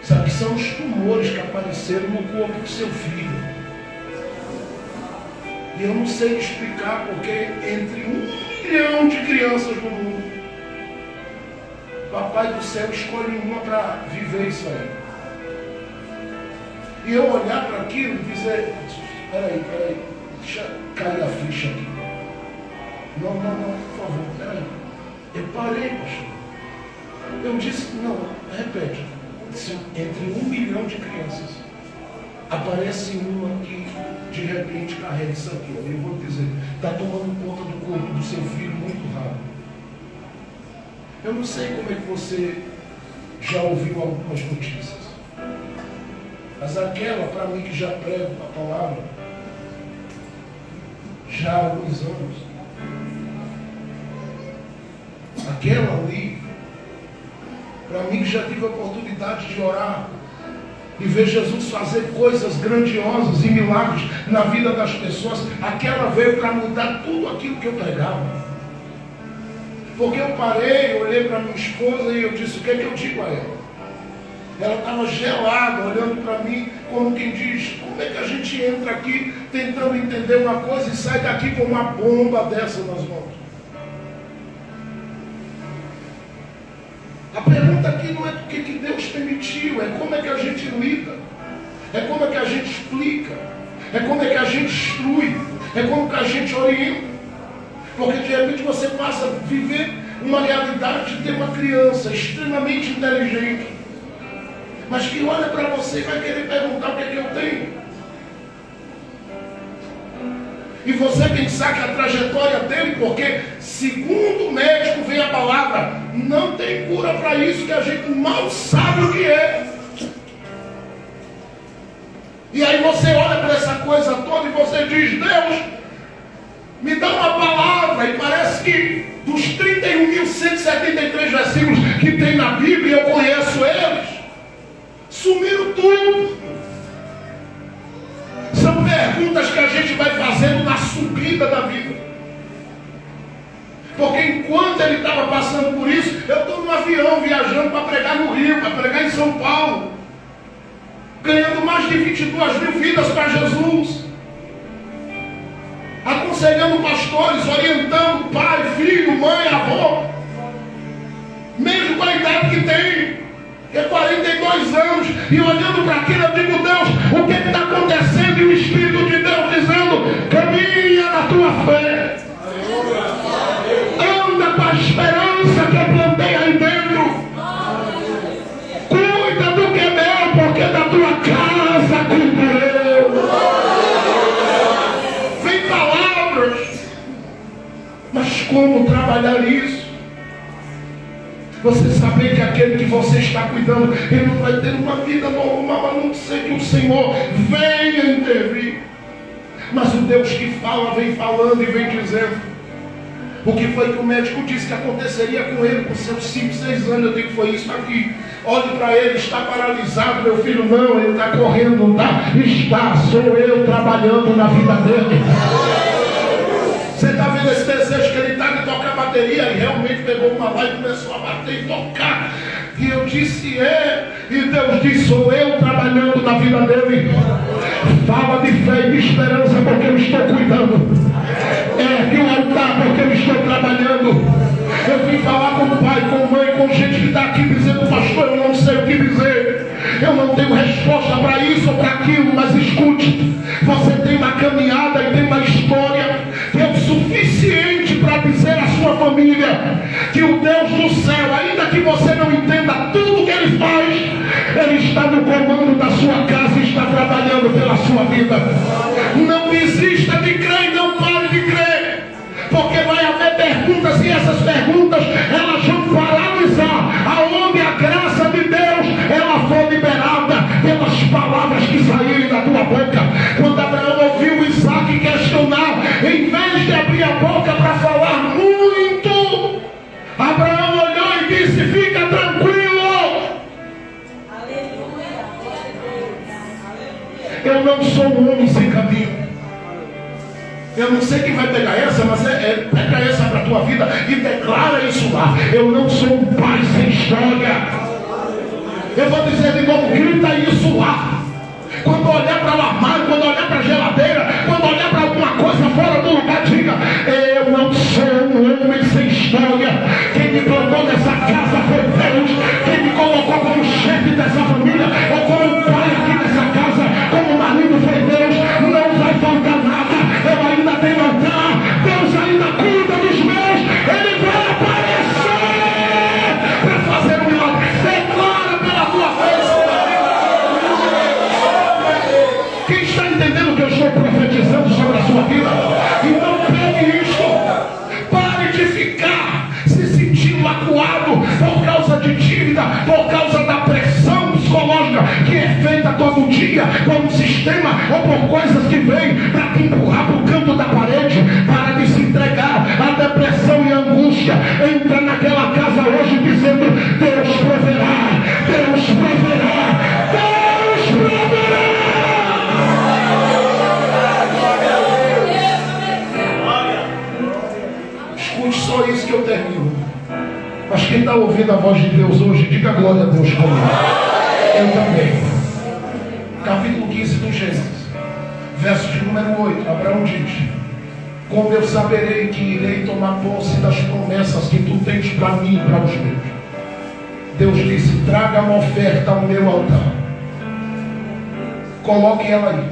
Sabe, são os tumores que apareceram no corpo do seu filho. E eu não sei explicar porque entre 1 milhão de crianças no mundo, Papai do céu escolhe uma para viver isso aí. E eu olhar para aquilo e dizer, peraí, deixa cair a ficha aqui. Não, por favor, peraí. Eu parei, pastor. Eu disse, não, repete. Entre 1 milhão de crianças, aparece uma que de repente carrega isso aqui. Eu vou dizer, está tomando conta do corpo do seu filho muito rápido. Eu não sei como é que você já ouviu algumas notícias, mas aquela, para mim que já prego a palavra, já há alguns anos, aquela ali, para mim que já tive a oportunidade de orar e ver Jesus fazer coisas grandiosas e milagres na vida das pessoas, aquela veio para mudar tudo aquilo que eu pregava. Porque eu parei, olhei para minha esposa e eu disse, o que é que eu digo a ela? Ela estava gelada, olhando para mim, como quem diz, como é que a gente entra aqui tentando entender uma coisa e sai daqui com uma bomba dessa nas mãos? A pergunta aqui não é do que Deus permitiu, é como é que a gente lida, é como é que a gente explica, é como é que a gente instrui, é como que a gente orienta. Porque de repente você passa a viver uma realidade de ter uma criança extremamente inteligente, mas que olha para você e vai querer perguntar o que é que eu tenho. E você pensar que a trajetória dele, porque segundo o médico vem a palavra, não tem cura para isso, que a gente mal sabe o que é. E aí você olha para essa coisa toda e você diz, Deus, me dá uma palavra, e parece que dos 31.173 versículos que tem na Bíblia, eu conheço eles, sumiram tudo. São perguntas que a gente vai fazendo na subida da vida. Porque enquanto ele estava passando por isso, eu estou no avião viajando para pregar no Rio, para pregar em São Paulo, ganhando mais de 22 mil vidas para Jesus, aconselhando pastores, orientando pai, filho, mãe, avô, mesmo com a idade que tem, que é 42 anos, e olhando para aquilo eu digo, Deus, o que está acontecendo? E o Espírito de Deus dizendo, caminha na tua fé, anda com a esperança que eu plantei aí dentro, cuida do que é meu, porque da tua casa cuido eu. Vem palavras, mas como trabalhar isso? Você saber que aquele que você está cuidando, ele não vai ter uma vida normal, a não ser que o Senhor venha intervir. Mas o Deus que fala, vem falando e vem dizendo. O que foi que o médico disse que aconteceria com ele com seus 5, 6 anos? Eu digo que foi isso aqui. Olhe para ele, está paralisado, meu filho. Não, ele está correndo, não está? Está, sou eu trabalhando na vida dele. Você está vendo esse desejo que ele está de tocar bateria? Ele realmente pegou uma lá e começou a bater e tocar. E eu disse, e Deus disse, sou eu trabalhando na vida dele. Fala de fé e de esperança, porque eu estou cuidando. Ergue o altar, porque eu estou trabalhando. Eu vim falar com o pai, com mãe, com gente que está aqui dizendo, pastor, eu não sei o que dizer. Eu não tenho resposta para isso ou para aquilo, mas escute. Você tem uma caminhada e tem uma história que é o suficiente para dizer à sua família que o Deus do céu, ainda que você não entenda tudo que Ele faz, Ele está no comando da sua casa e está trabalhando pela sua vida. Não desista de crer e não pare de crer, porque vai haver perguntas e essas perguntas elas vão paralisar aonde a graça de Deus ela for liberada pelas palavras que saírem da tua boca. Quando Abraão ouviu Isaac questionar, em vez de abrir a boca para falar muito, Abraão olhou e disse, fica tranquilo. Aleluia. Eu não sou um homem sem caminho. Eu não sei quem vai pegar essa, mas pega essa para a tua vida e declara isso lá. Eu não sou um pai sem história. Eu vou dizer de novo, grita isso lá. Quando olhar para o armário, quando olhar para a geladeira, quando olhar para alguma coisa fora do lugar, diga, eu não sou um homem sem história. Quem me plantou nessa casa foi Deus. Quem me colocou como chefe dessa família, ou como pai aqui nessa casa, como marido foi Deus. Não vai faltar nada. Eu ainda tenho altar. Deus ainda cuida dos meus. Ele vai aparecer para fazer um milagre. Declara pela tua fé. Quem está entendendo que eu estou profetizando sobre a sua vida? Então pegue isso. Pare de ficar se sentindo acuado por causa de dívida, por causa da pressão psicológica que é feita todo dia por um sistema ou por coisas que vêm para te empurrar para o canto da parede. Para de se entregar à depressão e à angústia. Entra naquela casa hoje dizendo, Deus proverá, Deus proverá, Deus proverá. Escute só isso que eu termino. Mas quem está ouvindo a voz de Deus hoje, diga glória a Deus comigo. Eu também. Capítulo 15 do Gênesis, verso de número 8. Abraão diz, como eu saberei que irei tomar posse das promessas que tu tens para mim e para os meus? Deus disse, traga uma oferta ao meu altar. Coloque ela aí.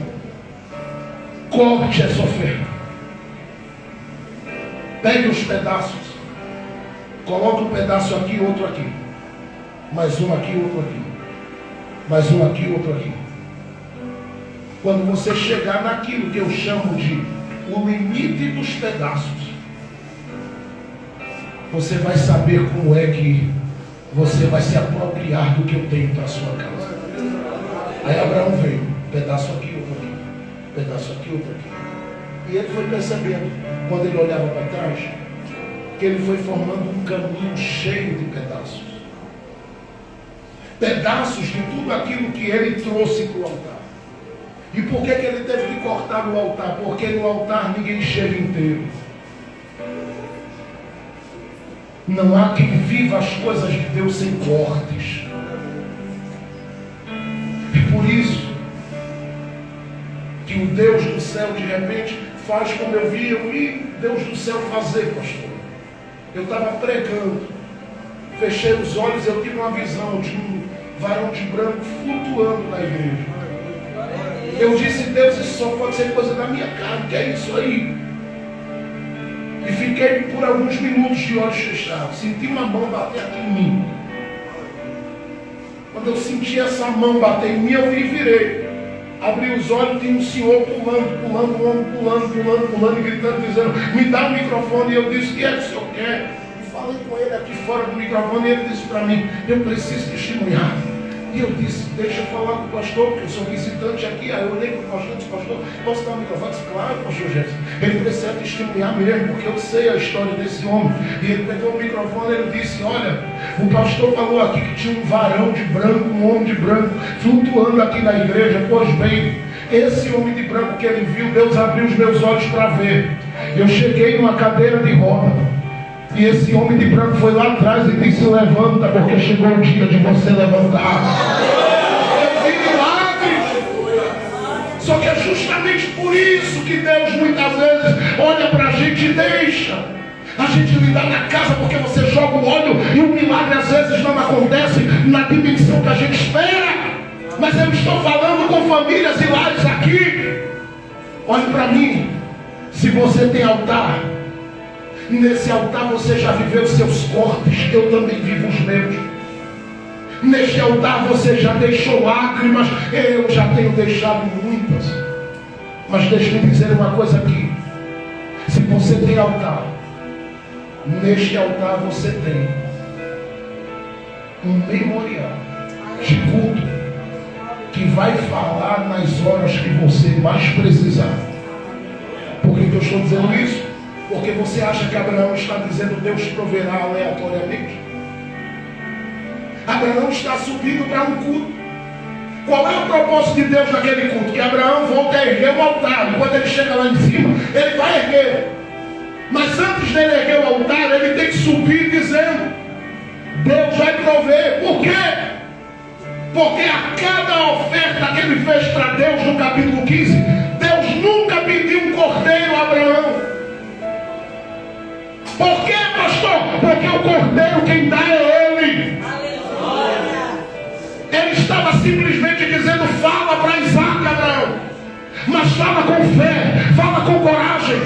Corte essa oferta. Pegue os pedaços. Coloque um pedaço aqui, outro aqui. Mais um aqui, outro aqui. Mais um aqui, outro aqui. Quando você chegar naquilo que eu chamo de o limite dos pedaços, você vai saber como é que você vai se apropriar do que eu tenho para a sua casa. Aí Abraão veio, pedaço aqui, outro aqui, pedaço aqui, outro aqui. E ele foi percebendo, quando ele olhava para trás, que ele foi formando um caminho cheio de pedaços. Pedaços de tudo aquilo que ele trouxe para o altar. E por que ele teve que cortar no altar? Porque no altar ninguém chega inteiro. Não há quem viva as coisas de Deus sem cortes. E por isso que o Deus do céu de repente faz como eu vi Deus do céu fazer, pastor. Eu estava pregando, fechei os olhos, eu tive uma visão de um varão de branco flutuando na igreja. Eu disse, Deus, isso só pode ser coisa da minha carne, que é isso aí. E fiquei por alguns minutos de olhos fechados. Senti uma mão bater aqui em mim. Quando eu senti essa mão bater em mim, eu virei. Abri os olhos, tinha um senhor pulando, um homem pulando e gritando, dizendo, me dá o microfone. E eu disse, o que é que o senhor quer? falei com ele aqui fora do microfone e ele disse para mim, eu preciso testemunhar. E eu disse, deixa eu falar com o pastor, porque eu sou visitante aqui. Aí eu olhei para o pastor e disse, pastor, posso dar o microfone? Eu disse, claro, pastor Jefferson. Ele precisa testemunhar mesmo, porque eu sei a história desse homem. E ele pegou o microfone e ele disse, olha, o pastor falou aqui que tinha um varão de branco, um homem de branco, flutuando aqui na igreja. Pois bem, esse homem de branco que ele viu, Deus abriu os meus olhos para ver. Eu cheguei numa cadeira de roda. E esse homem de branco foi lá atrás e disse, levanta, porque chegou o dia de você levantar. Eu vi milagres. Só que é justamente por isso que Deus muitas vezes olha para a gente e deixa a gente lidar na casa, porque você joga o óleo e o milagre às vezes não acontece na dimensão que a gente espera. Mas eu estou falando com famílias e lares aqui. Olhe para mim. Se você tem altar, nesse altar você já viveu os seus cortes, eu também vivo os meus. Neste altar você já deixou lágrimas, eu já tenho deixado muitas. Mas deixe-me dizer uma coisa aqui. Se você tem altar, neste altar você tem um memorial de culto que vai falar nas horas que você mais precisar. Por que eu estou dizendo isso? Porque você acha que Abraão está dizendo Deus proverá aleatoriamente? Abraão está subindo para um culto. Qual é o propósito de Deus naquele culto? Que Abraão volta a erguer o altar. E quando ele chega lá em cima, ele vai erguer. Mas antes dele erguer o altar, ele tem que subir dizendo, Deus vai prover. Por quê? Porque a cada oferta que ele fez para Deus no capítulo 15, Deus nunca pediu um cordeiro a Abraão. Por quê, pastor? Porque o cordeiro quem dá é ele. Ele estava simplesmente dizendo, fala para Isaac, Abraão. Mas fala com fé, fala com coragem.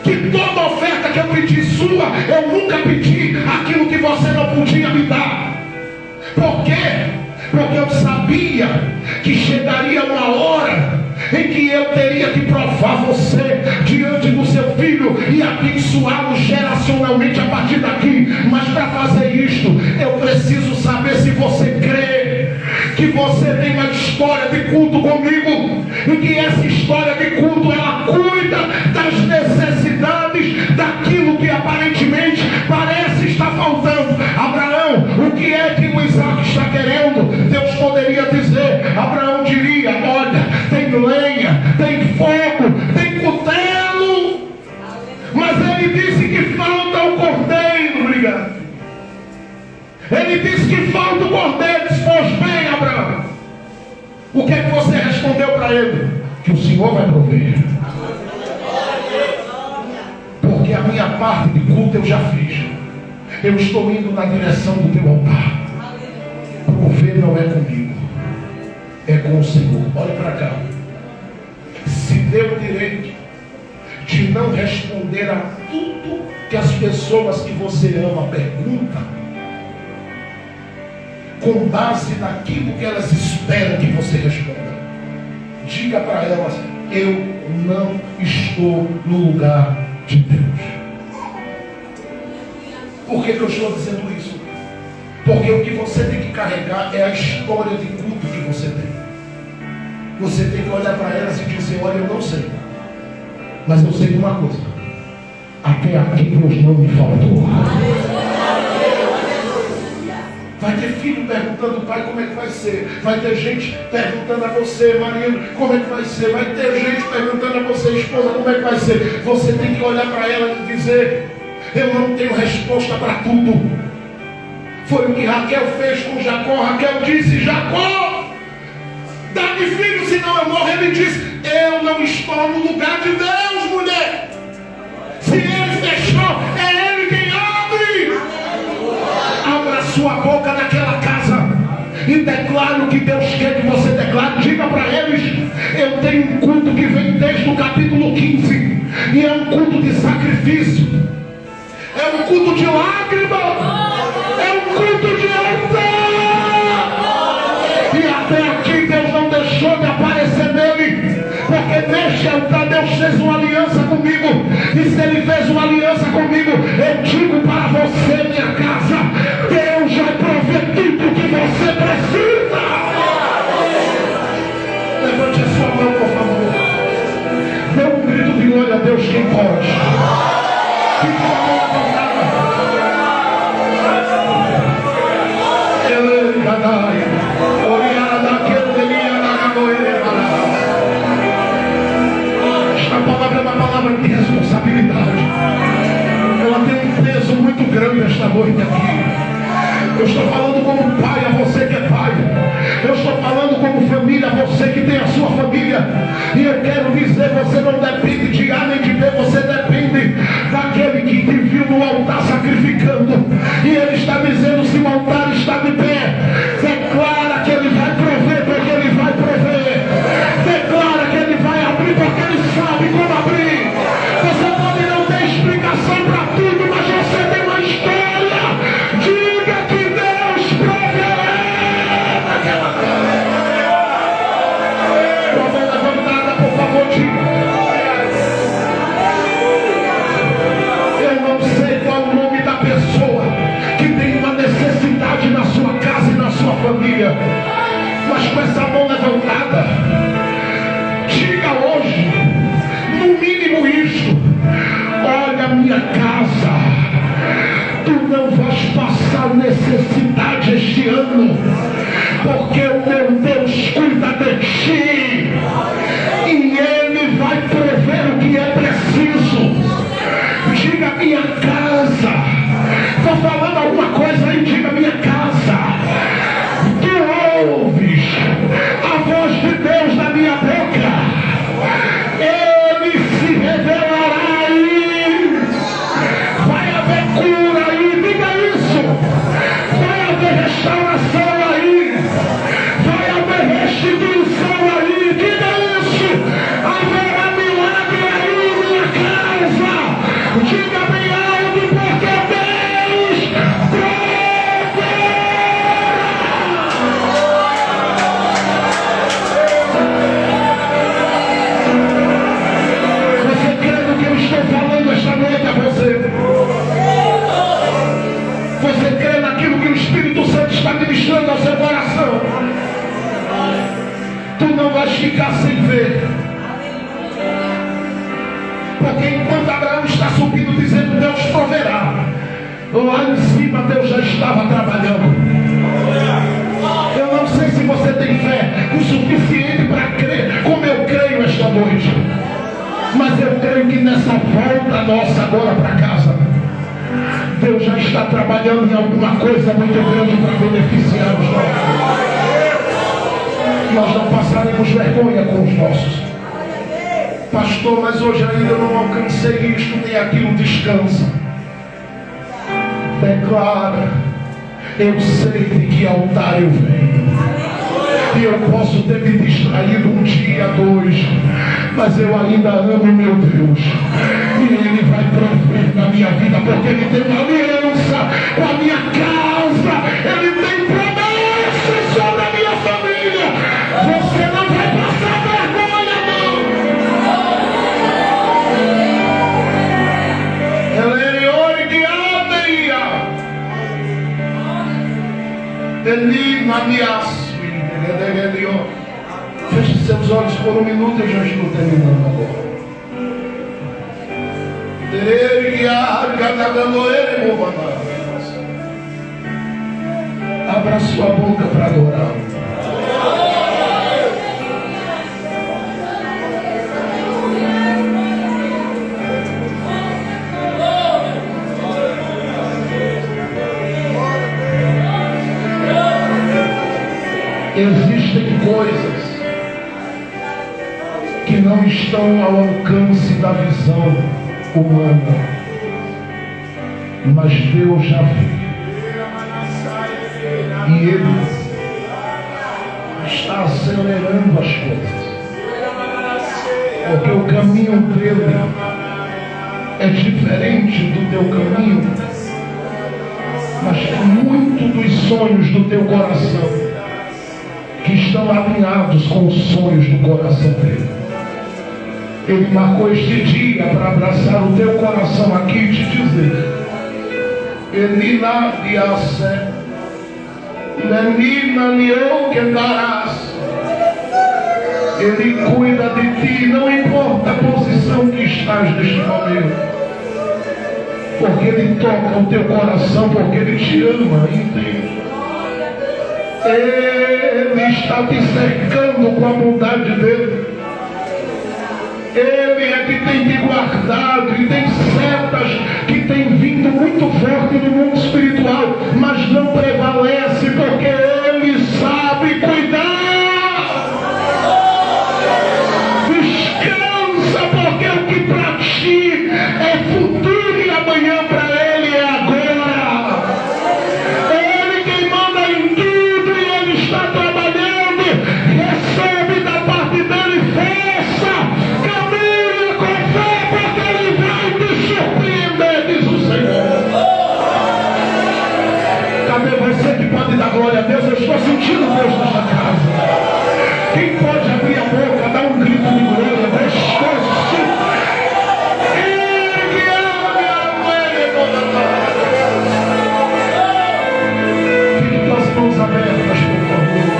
Que toda oferta que eu pedi sua, eu nunca pedi aquilo que você não podia me dar. Por quê? Porque eu sabia que chegaria uma hora em que eu teria que provar você diante do seu filho e abençoá-lo geracionalmente a partir daqui. Mas para fazer isto, eu preciso saber se você crê que você tem uma história de culto comigo e que essa história de culto ela cuida das necessidades daquilo que aparentemente parece estar faltando. Abraão, o que é que o Isaac está querendo? Deus poderia dizer, Abraão diria, olha, tem lenha, tem fogo, tem cutelo. Mas ele disse que falta o cordeiro. Obrigado. Ele disse que falta o cordeiro. Disse, pois bem, Abraão, o que é que você respondeu para ele? Que o Senhor vai prover. Porque a minha parte de culto eu já fiz. Eu estou indo na direção do teu altar. Prover não é comigo, é com o Senhor. Olha para cá. Se deu o direito de não responder a tudo que as pessoas que você ama perguntam, com base naquilo que elas esperam que você responda, diga para elas, eu não estou no lugar de Deus. Por que eu estou dizendo isso? Porque o que você tem que carregar é a história de culto que você tem. Você tem que olhar para elas e dizer, olha, eu não sei, mas eu sei de uma coisa, até aqui Deus não me faltou. Vai ter filho perguntando, pai, como é que vai ser? Vai ter gente perguntando a você, marido, como é que vai ser? Vai ter gente perguntando a você, esposa, como é que vai ser? Você tem que olhar para ela e dizer, eu não tenho resposta para tudo. Foi o que Raquel fez com Jacó. Raquel disse, Jacó, dá-me filho, senão eu morro. Ele disse, eu não estou no lugar de Deus, mulher. Se ele fechou, é ele quem abre. Abra sua boca naquela casa e declare o que Deus quer que você declare. Diga para eles, eu tenho um culto que vem desde o capítulo 15 e é um culto de sacrifício, é um culto de lágrima, é um culto de altar. E até aqui Deus não deixou de aparecer nele, porque neste altar Deus fez uma aliança comigo. E se ele fez uma aliança comigo, eu digo para você, minha noite aqui. Eu estou falando como pai a você que é pai. Eu estou falando como família a você que tem a sua família. E eu quero dizer, você não depende de A nem de B, você depende daquele que te viu no altar sacrificando. E ele está dizendo, se o altar está de pé, declara que ele vai prover, porque ele vai prover. Declara que ele vai abrir, porque ele sabe como abrir. Você pode não ter explicação para tudo, mas você tem uma história. Diga que Deus proverá naquela terra. Com a mão levantada, por favor, diga. Eu não sei qual o nome da pessoa que tem uma necessidade na sua casa e na sua família, mas com essa mão levantada, diga hoje, no mínimo isto: olha, minha casa, tu não vais passar necessidade este ano, porque o meu Deus cuida de ti e Ele vai prover o que é preciso. Diga, minha casa. Estou falando alguma coisa aí, diga, minha casa. Tu ouves a voz de Deus na minha boca. Ele se revelará aí. Vai haver cura aí, diga isso. Vai haver restauração aí. Vai haver restituição aí, diga isso. Haverá milagre aí, minha casa. Diga bem alto, porque Deus proverá. Você crê no que eu estou falando esta noite a você? Você crê naquilo que o Espírito Santo está ministrando ao seu coração? Tu não vais ficar sem ver. Porque enquanto Abraão está subindo dizendo Deus proverá, lá em cima Deus já estava trabalhando. Eu não sei se você tem fé o suficiente para crer como eu creio esta noite, mas eu creio que nessa volta nossa agora para casa, Deus já está trabalhando em alguma coisa muito grande para beneficiar os nossos. Nós não passaremos vergonha com os nossos. Pastor, mas hoje ainda não alcancei isto nem aquilo, descansa. Declara, eu sei de que altar eu venho. E eu posso ter me distraído um dia, dois, mas eu ainda amo meu Deus. E Ele vai prover na minha vida, porque Ele tem uma aliança com a minha casa. Ele tem promessas sobre a minha família. Você não vai passar vergonha, não. Feche seus olhos por um minuto, eu já estou terminando agora. Abra sua boca para adorar. Existem coisas que não estão ao alcance da visão humana, mas Deus já viu. E Ele está acelerando as coisas, porque o caminho dele é diferente do teu caminho, mas muito dos sonhos do teu coração que estão alinhados com os sonhos do coração dele. Ele marcou este dia para abraçar o teu coração aqui e te dizer: Ele lá de ace, que darás. Ele cuida de ti, não importa a posição que estás neste momento, porque Ele toca o teu coração, porque Ele te ama, entende? Ele está te cercando com a bondade dele. Ele é que tem te guardado, e tem setas que tem vindo muito forte no mundo espiritual. Deus nesta casa. Quem pode abrir a boca, dar um grito de glória, gostoso. Fique com as mãos abertas, por favor.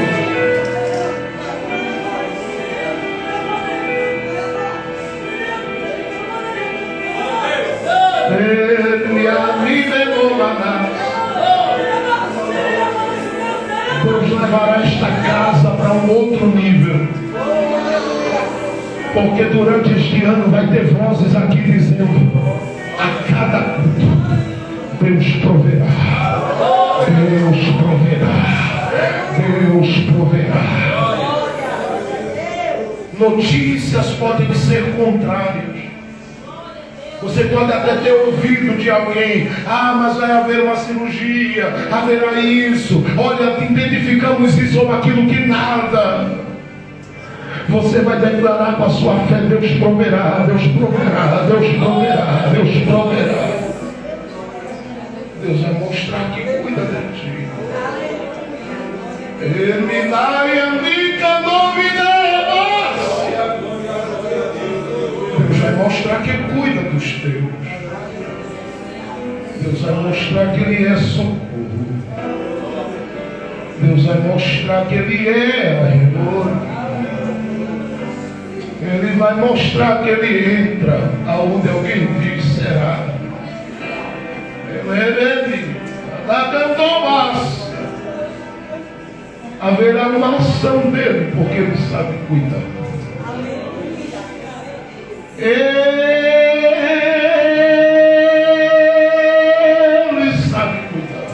Deus levará esta casa para um outro nível. Porque durante este ano vai ter vozes aqui dizendo: a cada culto, Deus proverá. Deus proverá. Deus proverá. Notícias podem ser contrárias. Você pode até ter ouvido de alguém: ah, mas vai haver uma cirurgia, haverá isso, olha, identificamos isso ou aquilo, que nada. Você vai declarar com a sua fé: Deus proverá, Deus proverá, Deus proverá, Deus proverá. Deus vai mostrar que cuida de ti. Ele dá e amiga novidade. Vai mostrar que cuida dos teus. Deus vai mostrar que Ele é socorro. Deus vai mostrar que Ele é amor. Ele vai mostrar que Ele entra aonde alguém diz será. Ele cantou mais. Haverá uma ação dele, porque Ele sabe cuidar. Ele sabe cuidar.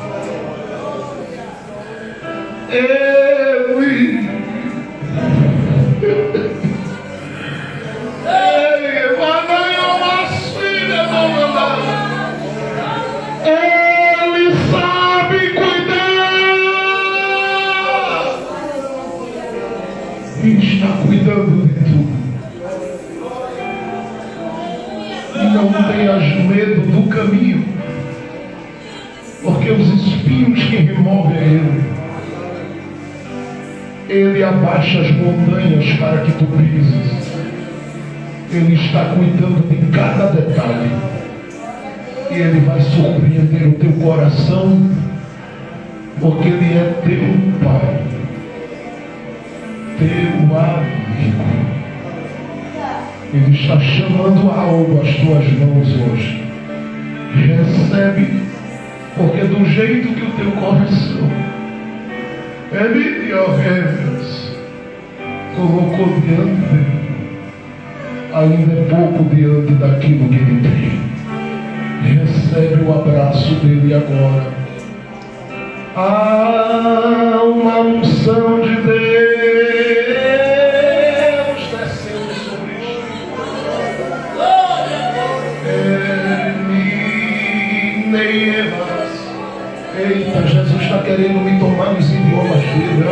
Ele sabe cuidar. E está cuidando de tudo. Não tenhas medo do caminho, porque os espinhos que removem Ele abaixa as montanhas para que tu pises. Ele está cuidando de cada detalhe, e Ele vai surpreender o teu coração, porque Ele é teu Pai, teu amigo. Ele está chamando algo às tuas mãos hoje. Recebe, porque do jeito que o teu coração, Ele, ó Deus, colocou diante dele, ainda é pouco diante daquilo que Ele tem. Recebe o abraço dele agora. Há uma unção de Deus descendo sobre ti. Eita, Jesus está querendo me tomar nos idiomas dele.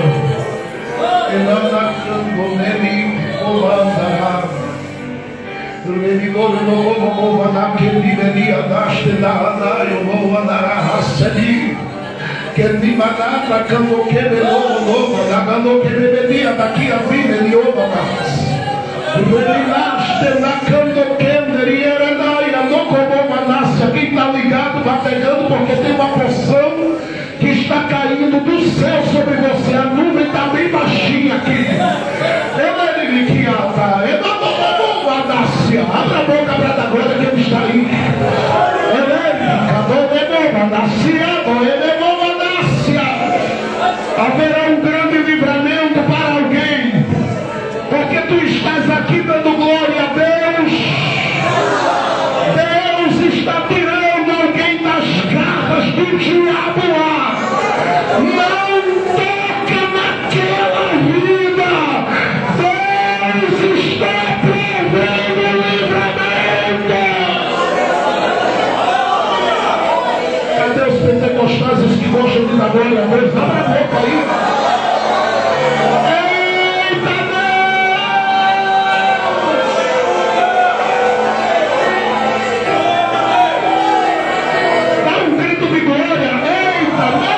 Quem está ligado vai pegando, porque tem uma pressão que está caindo do céu sobre você. A nuvem está bem baixinha aqui. Abra a boca para dar glória que Ele está aí. Haverá um grande livramento para alguém, porque tu estás aqui dando glória a Deus. Deus está tirando alguém das garras do diabo lá. Não toca naquela vida. Deus está provendo livramento. Cadê os pentecostais que gostam de dar glória a Deus? Abra a boca aí. Eita Deus! Dá um grito de glória. Eita Deus!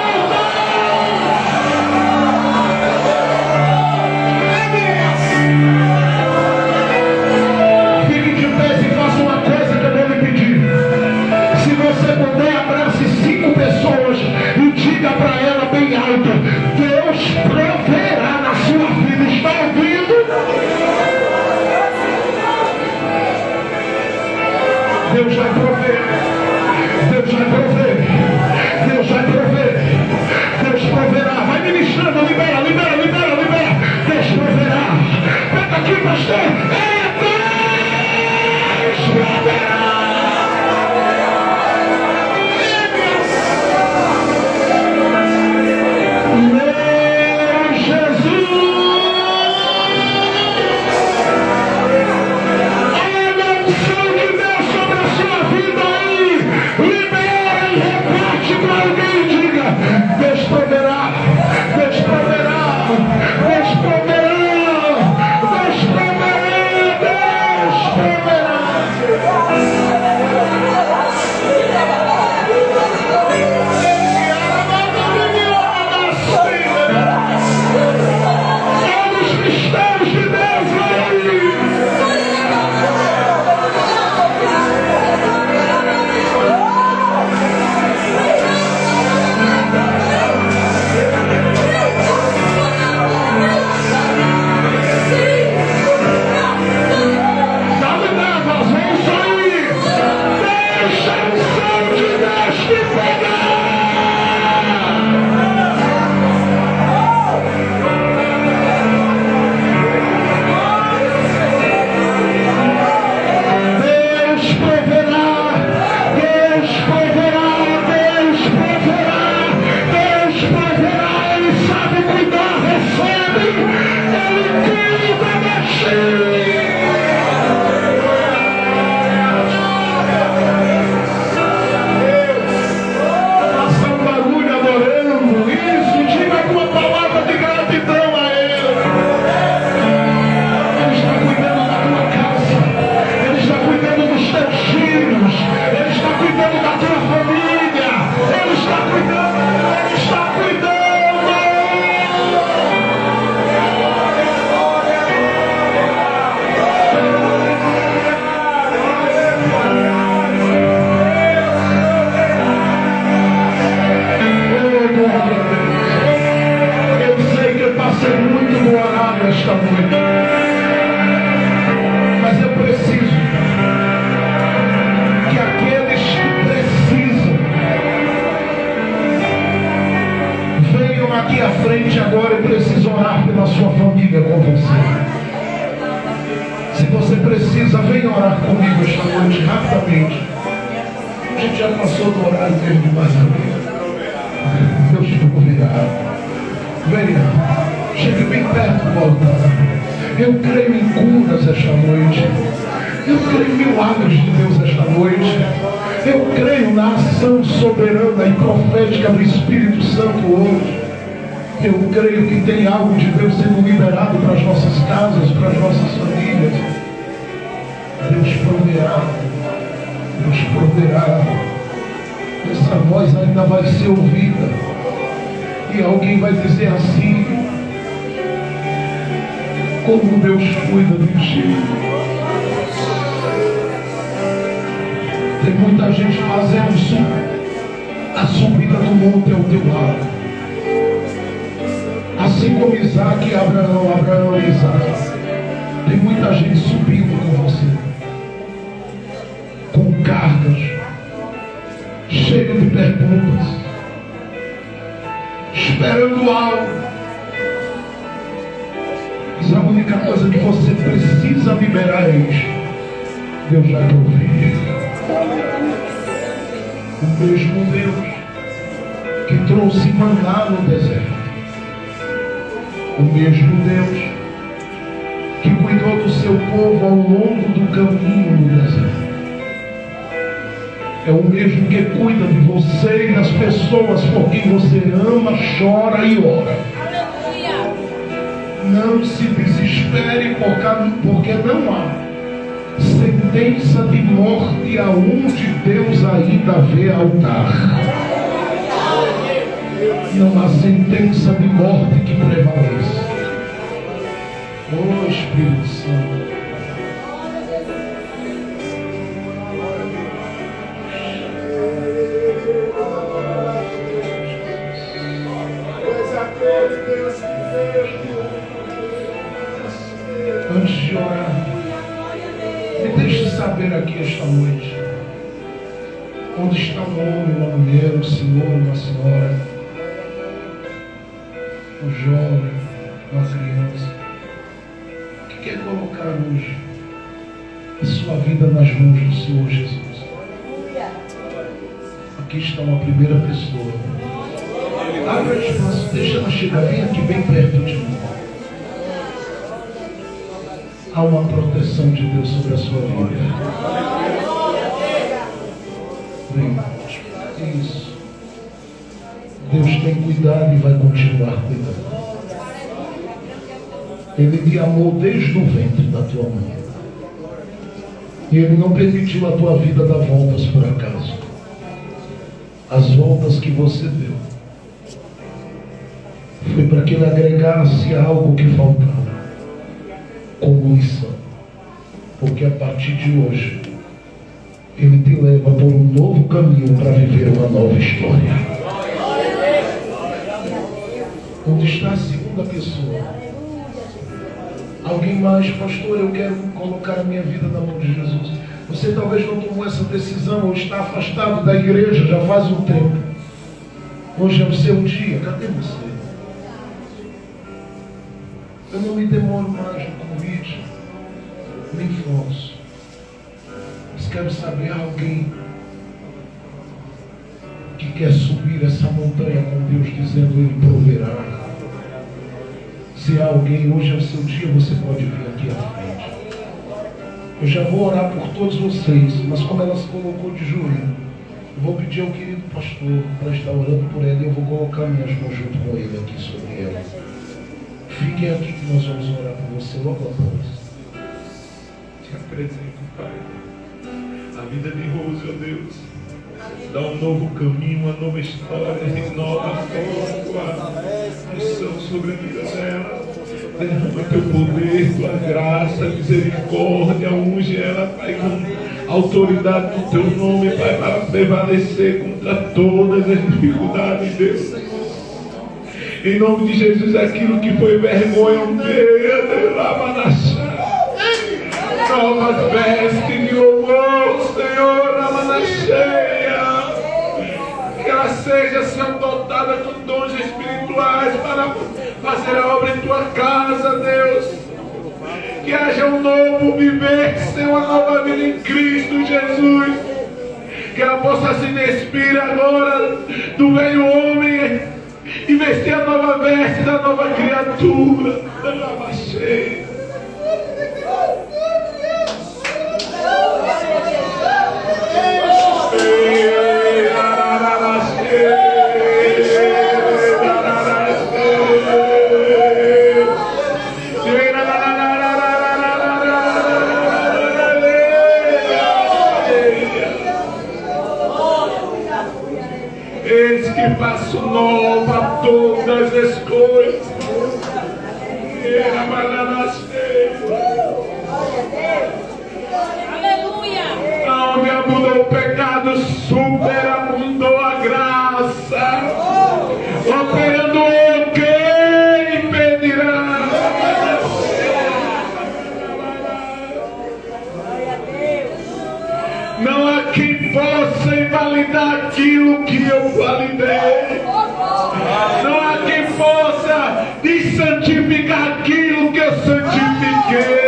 obrigado esta noite. Mas eu preciso que aqueles que precisam venham aqui à frente agora. Eu preciso orar pela sua família com você. Se você precisa, venha orar comigo esta noite, rapidamente. A gente já passou do horário dele demais também. Deus te obrigado. Venha, chegue bem perto do altar. Eu creio em curas esta noite. Eu creio em milagres de Deus esta noite. Eu creio na ação soberana e profética do Espírito Santo hoje. Eu creio que tem algo de Deus sendo liberado para as nossas casas, para as nossas famílias. Deus proverá. Deus proverá. Essa voz ainda vai ser ouvida. E alguém vai dizer assim: como Deus cuida de ti. Tem muita gente fazendo a subida do monte ao teu lado. Assim como Isaac e Abraão e Isaac. Tem muita gente subindo com você, com cargas, cheio de perguntas, esperando algo. Mas a única coisa que você precisa liberar é isto: Deus já proveu. O mesmo Deus que trouxe maná no deserto, o mesmo Deus que cuidou do seu povo ao longo do caminho no deserto, é o mesmo que cuida de você e das pessoas por quem você ama, chora e ora. Não se desespere, porque não há sentença de morte aonde Deus ainda vê altar. Não há sentença de morte que prevaleça. Oh Espírito Santo. Antes de orar, me deixe saber aqui esta noite onde está um homem, uma mulher, um senhor, uma senhora, um jovem, uma criança, que quer colocar hoje a sua vida nas mãos do Senhor Jesus. Aqui está uma primeira pessoa. Abra espaço, deixa ela chegar bem aqui, bem perto de mim. Há uma proteção de Deus sobre a sua vida. Vem. Isso. Deus tem cuidado e vai continuar cuidando. Ele te amou desde o ventre da tua mãe. E Ele não permitiu a tua vida dar voltas por acaso. As voltas que você deu foi para que Ele agregasse algo que faltava, como lição. Porque a partir de hoje Ele te leva por um novo caminho para viver uma nova história. Onde está a segunda pessoa? Alguém mais? Pastor, eu quero colocar a minha vida na mão de Jesus. Você talvez não tomou essa decisão ou está afastado da igreja já faz um tempo. Hoje é o seu dia. Cadê você? Eu não me demoro mais no convite, nem forço. Mas quero saber alguém que quer subir essa montanha com Deus, dizendo Ele proverá. Se há alguém, hoje é o seu dia, você pode vir aqui à frente. Eu já vou orar por todos vocês, mas como ela se colocou de joelho, eu vou pedir ao querido pastor para estar orando por ela e eu vou colocar minhas mãos junto com ele aqui sobre ela. Fiquem aqui que nós vamos orar por você logo após. Te apresento, Pai, a vida de Rose, ó Deus. Dá um novo caminho, uma nova história, renova a unção sobre a vida dela. Derrama teu poder, tua graça, misericórdia, unge ela, Pai, com autoridade do teu nome, Pai, para prevalecer contra todas as dificuldades, Deus. Em nome de Jesus, aquilo que foi vergonha, novas vestes de louvor, Senhor, que ela seja, Senhor, dotada com dons espirituais para fazer a obra em tua casa, Deus. Que haja um novo viver, Senhor, uma nova vida em Cristo Jesus. Que ela possa se despir agora do velho homem e vestir a nova veste da nova criatura. Eis que faço nova todas as coisas. Aleluia! Aonde abundou o pecado, superabundou a graça. Operando o que impedirá? Não há quem possa invalidar aquilo que eu validei. Não há quem possa desantificar aquilo que eu santifiquei.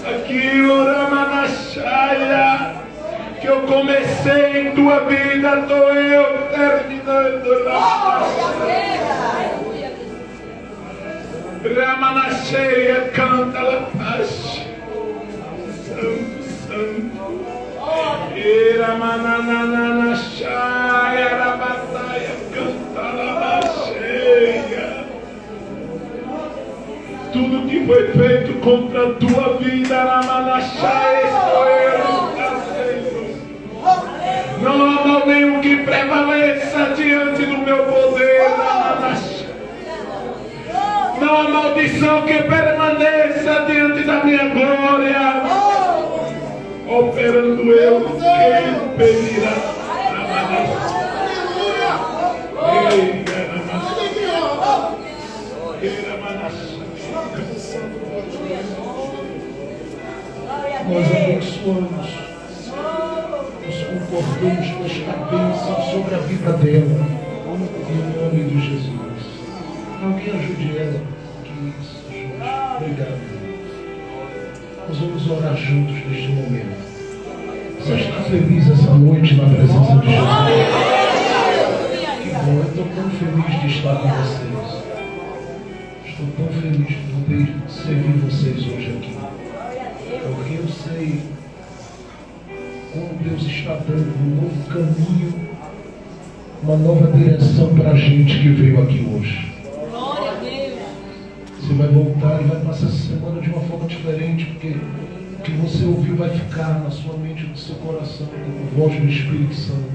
Aquilo, Ramanashaya, que eu comecei em tua vida, estou eu terminando. Ramanashaya, canta la paz. Santo, santo. Ramanananashaya, Rabataya, canta la baixeia. Tudo que foi feito contra a tua vida, Ramanashaya, estou eu. Não há mal nenhum que prevaleça diante do meu poder, Ramanashaya. Não há maldição que permaneça diante da minha glória. Operando eu, quem impedirá? Nós abençoamos, nós concordamos com esta bênção sobre a vida dela, em nome de Jesus. Alguém ajude ela. Isso, Jesus. Obrigado. Nós vamos orar juntos neste momento. Você está feliz essa noite na presença de Jesus? Que bom, eu estou tão feliz de estar com vocês. Estou tão feliz de poder servir vocês hoje aqui. Porque eu sei como Deus está dando um novo caminho, uma nova direção para a gente que veio aqui hoje. Glória a Deus. Você vai voltar e vai passar essa semana de uma forma diferente, porque o que você ouviu vai ficar na sua mente, no seu coração, como voz do Espírito Santo.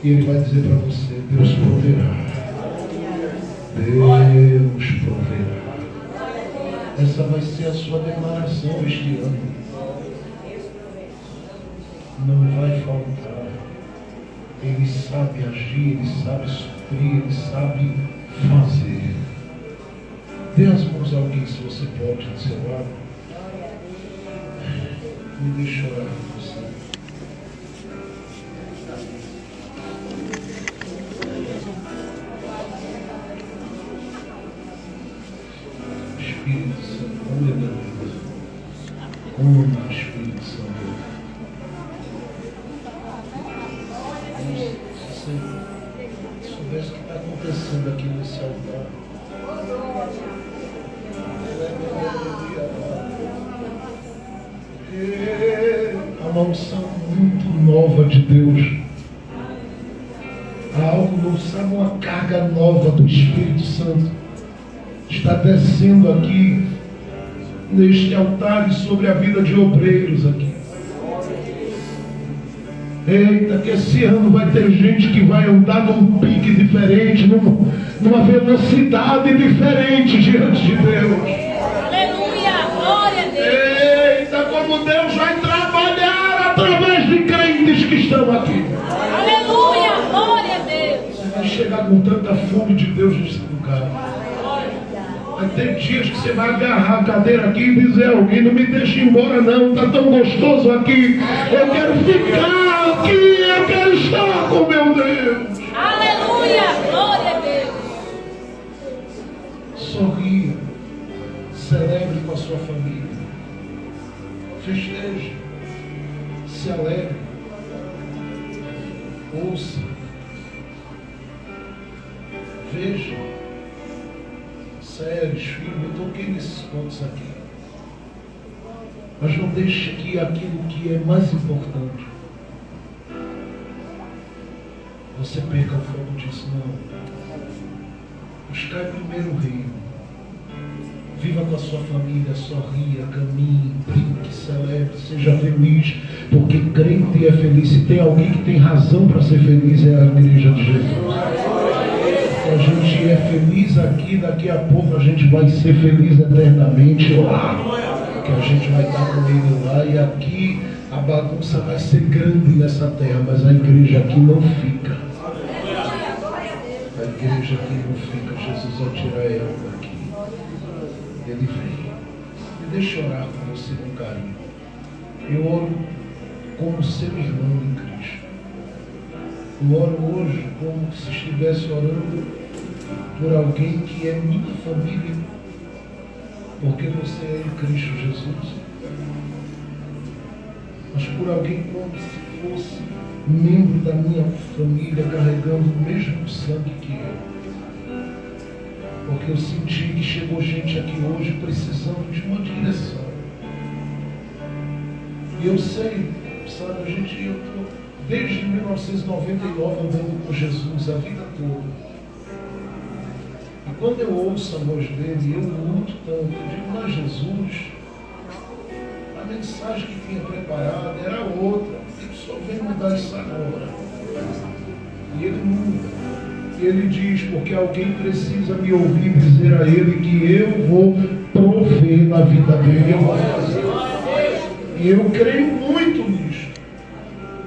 E Ele vai dizer para você: Deus proverá. Deus proverá. Essa vai ser a sua declaração este ano. Não vai faltar. Ele sabe agir, Ele sabe suprir, Ele sabe fazer. Dê as mãos a alguém, se você pode, do seu lado. Me deixa orar com você. Espírito Santo, aleluia. Como Espírito Santo. Se você soubesse o que está acontecendo aqui nesse altar. Uma unção muito nova de Deus. Há algo novo, sabe, uma carga nova do Espírito Santo está descendo aqui neste altar e sobre a vida de obreiros aqui. Eita, que esse ano vai ter gente que vai andar num pique diferente, numa velocidade diferente diante de Deus. Aleluia. Glória a Deus. Eita, como Deus vai trabalhar através de crentes que estão aqui. Aleluia. Glória a Deus. Você vai chegar com tanta fome de Deus nesse lugar. Vai ter dias que você vai agarrar a cadeira aqui e dizer: alguém não me deixa ir embora não, está tão gostoso aqui, eu quero ficar aqui, eu quero estar com meu Deus. Aleluia. Glória a Deus. Sorria, celebre com a sua família, festeje, se alegre, ouça, veja. Séries, filhos, eu toquei nesses pontos aqui. Mas não deixe que aquilo que é mais importante você perca o foco disso, não. Buscai primeiro o reino. Viva com a sua família, sorria, caminhe, brinque, celebre, seja feliz, porque crente é feliz. Se tem alguém que tem razão para ser feliz, é a igreja de Jesus. A gente é feliz aqui, daqui a pouco a gente vai ser feliz eternamente lá, que a gente vai estar com ele lá, e aqui a bagunça vai ser grande nessa terra, mas a igreja aqui não fica. A igreja aqui não fica. Jesus vai tirar ela daqui. Ele vem. Me deixa orar com você com carinho. Eu oro como seu irmão em Cristo. Eu oro hoje como se estivesse orando por alguém que é minha família, porque você é em Cristo Jesus, mas por alguém como se fosse membro da minha família, carregando o mesmo sangue que eu, porque eu senti que chegou gente aqui hoje precisando de uma direção, e eu sei, sabe, eu estou desde 1999 andando com Jesus a vida toda. E quando eu ouço a voz dele, eu luto tanto. Eu digo: mas Jesus, a mensagem que tinha preparada era outra. Ele só vem mudar isso agora. E ele muda. E ele diz: porque alguém precisa me ouvir dizer a ele que eu vou prover na vida dele. E eu creio muito nisso.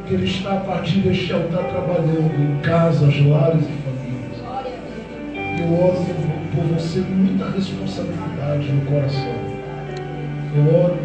Que ele está a partir deste altar trabalhando em casas, lares e famílias. Eu oro por você com muita responsabilidade no coração. Eu oro